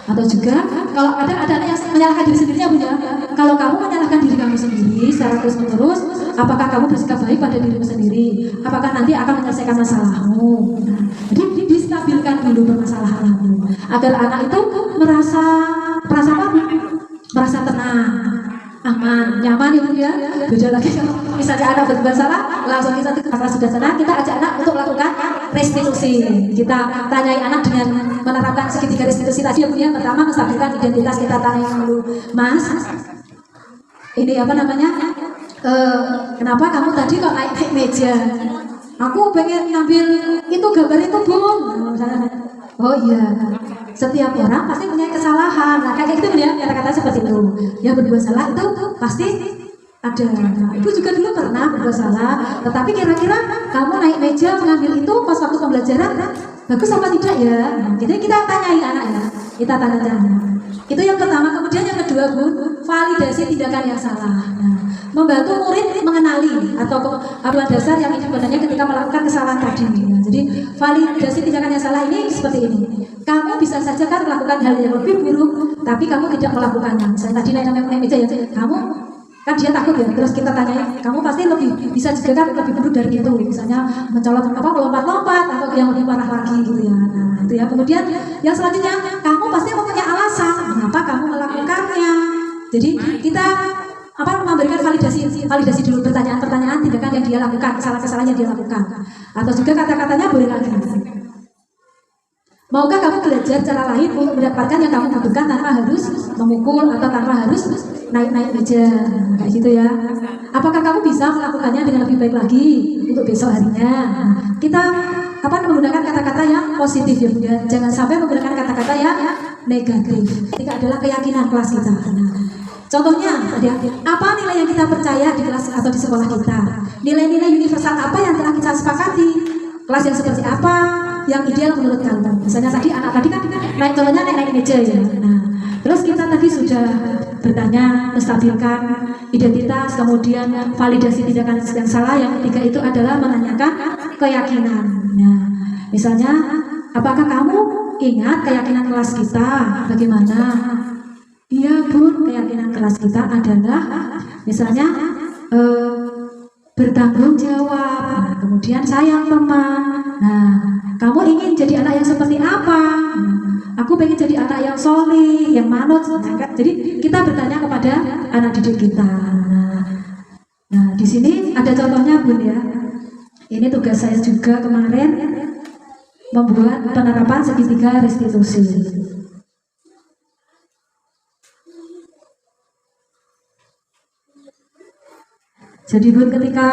Atau juga kalau ada anak yang menyalahkan diri sendirinya Bunda, kalau kamu menyalahkan diri kamu sendiri secara terus-menerus, apakah kamu bersikap baik pada dirimu sendiri? Apakah nanti akan menyelesaikan masalahmu? Nah, jadi distabilkan dulu permasalahanmu agar anak itu merasa apa? Merasa tenang, aman, nyaman ya Bu ya. Beda lagi kalau misalnya anak berbuat salah, langsung kita sudah tenang, kita ajak anak untuk melakukan restitusi. Kita tanyai anak dengan menerapkan segitiga restitusi tadi ya Bu ya. Pertama, menstabilkan identitas. Kita tanya dulu, Mas, ini apa namanya? Kenapa kamu tadi kok naik meja? Aku pengen ngambil itu gambar itu Bun. Oh iya, setiap orang pasti punya kesalahan. Nah kayak gitu ya, kata-kata seperti itu. Ya berbuat salah itu pasti ada. Nah, ibu juga dulu pernah berbuat salah. Tetapi kira-kira kamu naik meja mengambil itu pas waktu pembelajaran bagus apa tidak ya? Nah, jadi kita tanyai anak ya. Kita tanya-tanya. Itu yang pertama. Kemudian yang kedua Bun, validasi tindakan yang salah. Nah, membantu murid mengenali atau aduan dasar yang sebenarnya ketika melakukan kesalahan tadi. Nah, jadi validasi tindakan yang salah ini seperti ini. Kamu bisa saja kan melakukan hal yang lebih buruk, tapi kamu tidak melakukannya. Misalnya tadi naik meja ya, kamu kan dia takut ya, terus kita tanya, kamu pasti lebih bisa juga kan lebih buruk dari itu. Misalnya mencolot melompat-lompat atau yang lebih parah lagi gitu ya. Nah itu ya. Kemudian yang selanjutnya, kamu pasti mempunyai alasan mengapa kamu melakukannya. Jadi kita memberikan validasi dulu, pertanyaan-pertanyaan tindakan yang dia lakukan, kesalahan-kesalahan yang dia lakukan. Atau juga kata-katanya boleh lagi. Maukah kamu belajar cara lain untuk mendapatkan yang kamu butuhkan tanpa harus memukul atau tanpa harus naik meja, kayak gitu ya. Apakah kamu bisa melakukannya dengan lebih baik lagi untuk besok harinya? Nah, kita menggunakan kata-kata yang positif ya Bunda. Jangan sampai menggunakan kata-kata yang negatif. Ini adalah keyakinan kelas kita. Nah, Contohnya, apa nilai yang kita percaya di kelas atau di sekolah kita? Nilai-nilai universal apa yang telah kita sepakati? Kelas yang seperti apa yang ideal menurut kalian? Misalnya tadi anak tadi kan contohnya naik meja ya. Nah, terus kita tadi sudah bertanya, menstabilkan identitas, kemudian validasi tindakan yang salah. Yang ketiga itu adalah menanyakan keyakinan. Nah, misalnya, apakah kamu ingat keyakinan kelas kita? Bagaimana? Iya Bun, keyakinan kelas kita adalah misalnya bertanggung jawab, nah, kemudian sayang teman. Nah, kamu ingin jadi anak yang seperti apa? Aku pengen jadi anak yang solih, yang manut. Nah, jadi kita bertanya kepada anak didik kita. Nah, di sini ada contohnya Bun ya. Ini tugas saya juga kemarin membuat penerapan segitiga restitusi. Jadi Bun, ketika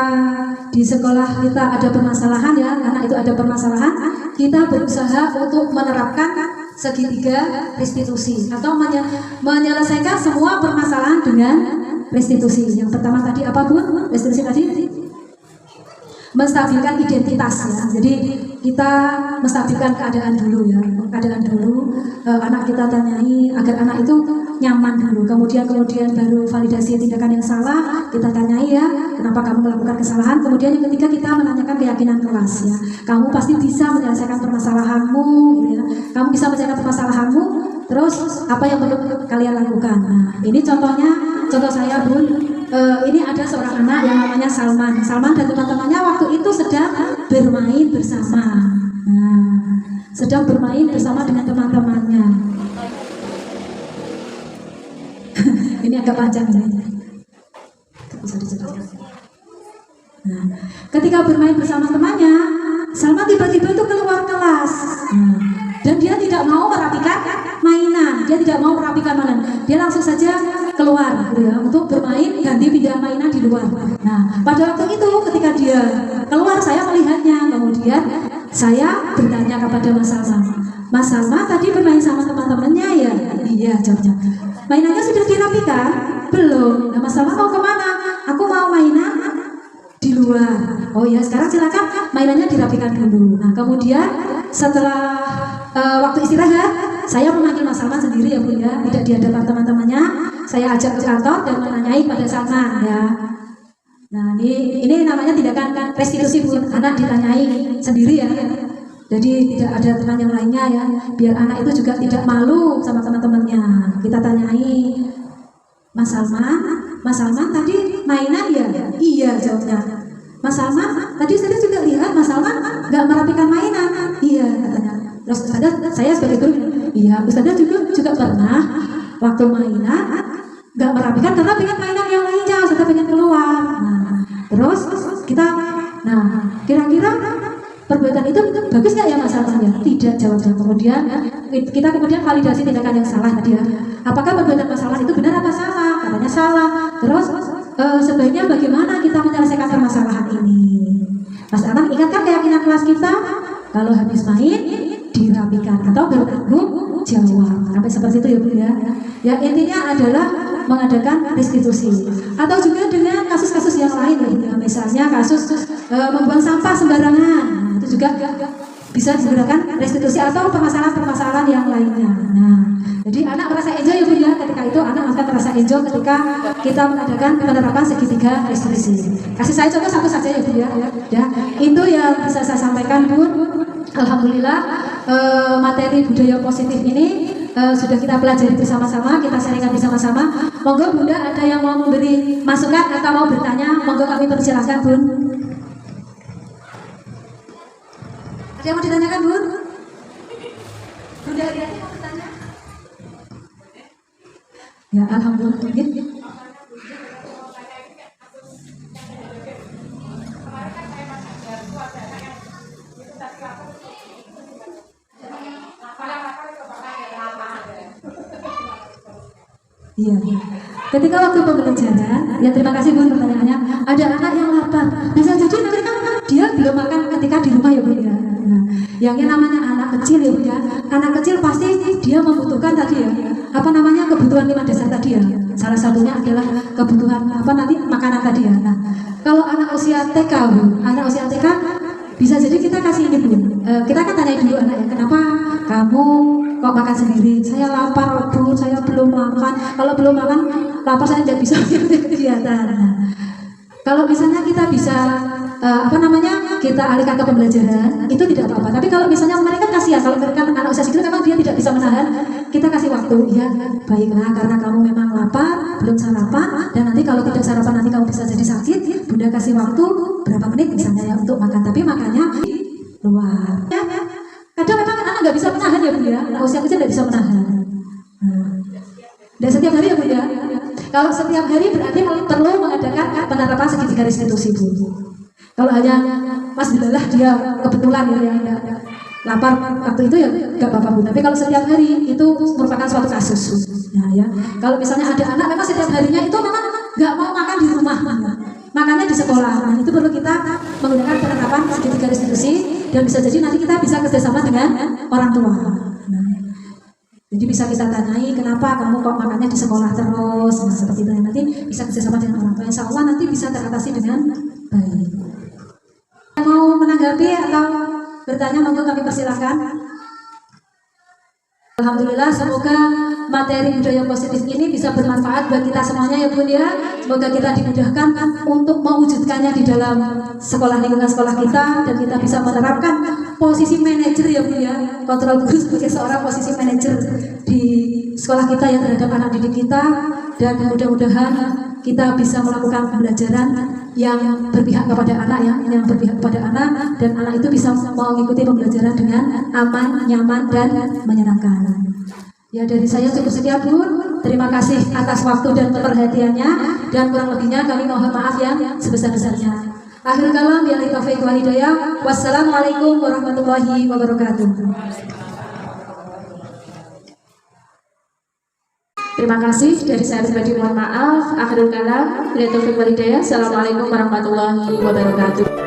di sekolah kita ada permasalahan ya, anak itu ada permasalahan, kita berusaha untuk menerapkan segitiga restitusi atau menyelesaikan semua permasalahan dengan restitusi. Yang pertama tadi apa Bun? Restitusi tadi? Menstabilkan identitas ya. Jadi kita menstabilkan keadaan dulu ya, keadaan dulu. Anak kita tanyai agar anak itu nyaman dulu. Kemudian baru validasi tindakan yang salah, kita tanyai ya, kenapa kamu melakukan kesalahan. Kemudian yang ketiga kita menanyakan keyakinan kelas ya. Kamu pasti bisa menyelesaikan permasalahanmu, gitu ya. Kamu bisa menyelesaikan permasalahanmu. Terus apa yang perlu kalian lakukan? Nah, ini contohnya, contoh saya Bun. Ini ada seorang anak yang namanya Salman. Salman dan teman-temannya waktu itu sedang bermain bersama. Nah, sedang bermain bersama dengan teman-temannya. Ini agak panjang ini. Bisa dijelaskan. Nah, ketika bermain bersama temannya, Salman tiba-tiba itu keluar kelas. Dan dia tidak mau merapikan mainan. Dia tidak mau merapikan mainan. Dia langsung saja keluar gitu ya, untuk bermain, ganti pindah mainan di luar. Nah, pada waktu itu ketika dia keluar, saya melihatnya. Kemudian saya bertanya kepada Mas Salma, Mas Salma tadi bermain sama teman-temannya ya? Iya, jawabnya. Mainannya sudah dirapikan? Belum. Nah, Mas Salma mau kemana? Aku mau mainan di luar. Oh ya, sekarang silakan mainannya dirapikan dulu. Nah, kemudian setelah waktu istirahat, saya memanggil Mas Salman sendiri ya Bu ya, tidak di hadapan teman-temannya. Saya ajak ke kantor dan menanyai pada Salman ya. Nah, ini namanya tindakan restitusi Bu. Anak ditanyai sendiri ya. Jadi tidak ada teman yang lainnya ya. Biar anak itu juga tidak malu sama teman-temannya. Kita tanyai, Mas Salman tadi mainan ya? Iya, jawabnya. Mas Salman, tadi saya juga lihat Mas Salman nggak merapikan mainan. Iya, katanya. Terus saya sebagai guru, iya, Ustazah juga pernah waktu mainan nggak merapikan karena pengen mainan yang lainnya, Ustazah pengen keluar. Nah, terus kita, kira-kira perbuatan itu bagus nggak ya Mas Salman ya? Tidak, jawabnya. Kemudian kita validasi tindakan yang salah tadi ya. Apakah perbuatan Mas Salman itu benar apa salah? Katanya salah. Terus sebaiknya bagaimana kita menyelesaikan permasalahan ini? Mas Salman, ingatkan keyakinan kelas kita kalau habis main dirapikan atau bertanggung jawab. Sampai seperti itu ya Bu ya. Ya, intinya adalah mengadakan restitusi. Atau juga dengan kasus-kasus yang lain ya. Misalnya kasus membuang sampah sembarangan. Nah, itu juga bisa digunakan restitusi atau permasalahan-permasalahan yang lainnya. Nah, jadi anak merasa enjoy ya Bu ya. Ketika itu anak akan merasa enjoy ketika kita mengadakan penerapan segitiga restitusi. Kasih saya contoh satu saja ya Bu ya. Ya, itu yang bisa saya sampaikan Bu. Alhamdulillah materi budaya positif ini sudah kita pelajari bersama-sama, kita sharingkan bersama-sama. Monggo Bunda ada yang mau memberi masukan atau mau bertanya, monggo kami persilahkan Bun. Ada yang mau ditanyakan Bun? Bunda ada yang mau bertanya? Ya, alhamdulillah. Iya. Ketika waktu pembelajaran, ya terima kasih Bu pertanyaannya. Ada anak yang lapar. Nah, jadi nanti kan dia belum makan ketika di rumah ya Bu ya. Nah, yang namanya anak kecil ya Bu ya. Anak kecil pasti dia membutuhkan tadi ya apa namanya kebutuhan 5 dasar tadi ya. Salah satunya adalah kebutuhan apa nanti makanan tadi ya. Nah, kalau anak usia TK, Bu, anak usia TK bisa jadi kita kasih ini Bu. Kita kan tanya dulu anaknya, kenapa kamu kok makan sendiri? Saya lapar Bu, saya belum makan. Kalau belum makan, lapar saya tidak bisa kegiatan. Nah, kalau misalnya kita bisa apa namanya kita alihkan ke pembelajaran itu tidak apa-apa. Tapi kalau misalnya mereka kasihan, kalau mereka anak usia segitu memang dia tidak bisa menahan, kita kasih waktu. Ya baiklah, karena kamu memang lapar, belum sarapan, dan nanti kalau tidak sarapan nanti kamu bisa jadi sakit. Bunda kasih waktu berapa menit misalnya ya untuk makan, tapi makannya luar. Ya, kadang memang anak nggak bisa menahan ya Bu ya, anak usia kecil nggak bisa menahan. Dan setiap hari ya Bu ya. Kalau setiap hari berarti perlu mengadakan penerapan segitiga restitusi Bu. Kalau hanya Mas Bilalah dia kebetulan ya lapar waktu itu ya nggak apa-apa Bu. Tapi kalau setiap hari itu merupakan suatu kasus. Nah ya, kalau misalnya ada anak memang setiap harinya itu memang nggak mau makan di rumah, makannya di sekolah. Nah itu perlu kita menggunakan penerapan segitiga restitusi dan bisa jadi nanti kita bisa kerjasama dengan orang tua. Nah, jadi bisa kita tanyai kenapa kamu kok makannya di sekolah terus, nah seperti itu. Nanti bisa kerjasama dengan orang tua. Insya Allah nanti bisa teratasi dengan baik. Mau menanggapi atau bertanya, monggo kami persilahkan. Alhamdulillah, semoga materi budaya positif ini bisa bermanfaat buat kita semuanya ya Bun ya. Semoga kita dimudahkan untuk mewujudkannya di dalam sekolah, lingkungan sekolah kita, dan kita bisa menerapkan posisi manajer ya Bun ya. Kontrol guru sebagai seorang posisi manajer di sekolah kita ya terhadap anak didik kita, dan mudah-mudahan kita bisa melakukan pembelajaran yang berpihak kepada anak ya, yang berpihak kepada anak, dan anak itu bisa mengikuti pembelajaran dengan aman, nyaman, dan menyenangkan. Ya dari saya cukup sekian Bun. Terima kasih atas waktu dan perhatiannya, dan kurang lebihnya kami mohon maaf yang sebesar-besarnya. Akhirul kalam, billahi taufiq wal hidayah. Wassalamualaikum warahmatullahi wabarakatuh. Terima kasih, dari saya pribadi mohon maaf. Akhirul kalam, billahi taufiq wal hidayah. Assalamualaikum warahmatullahi wabarakatuh.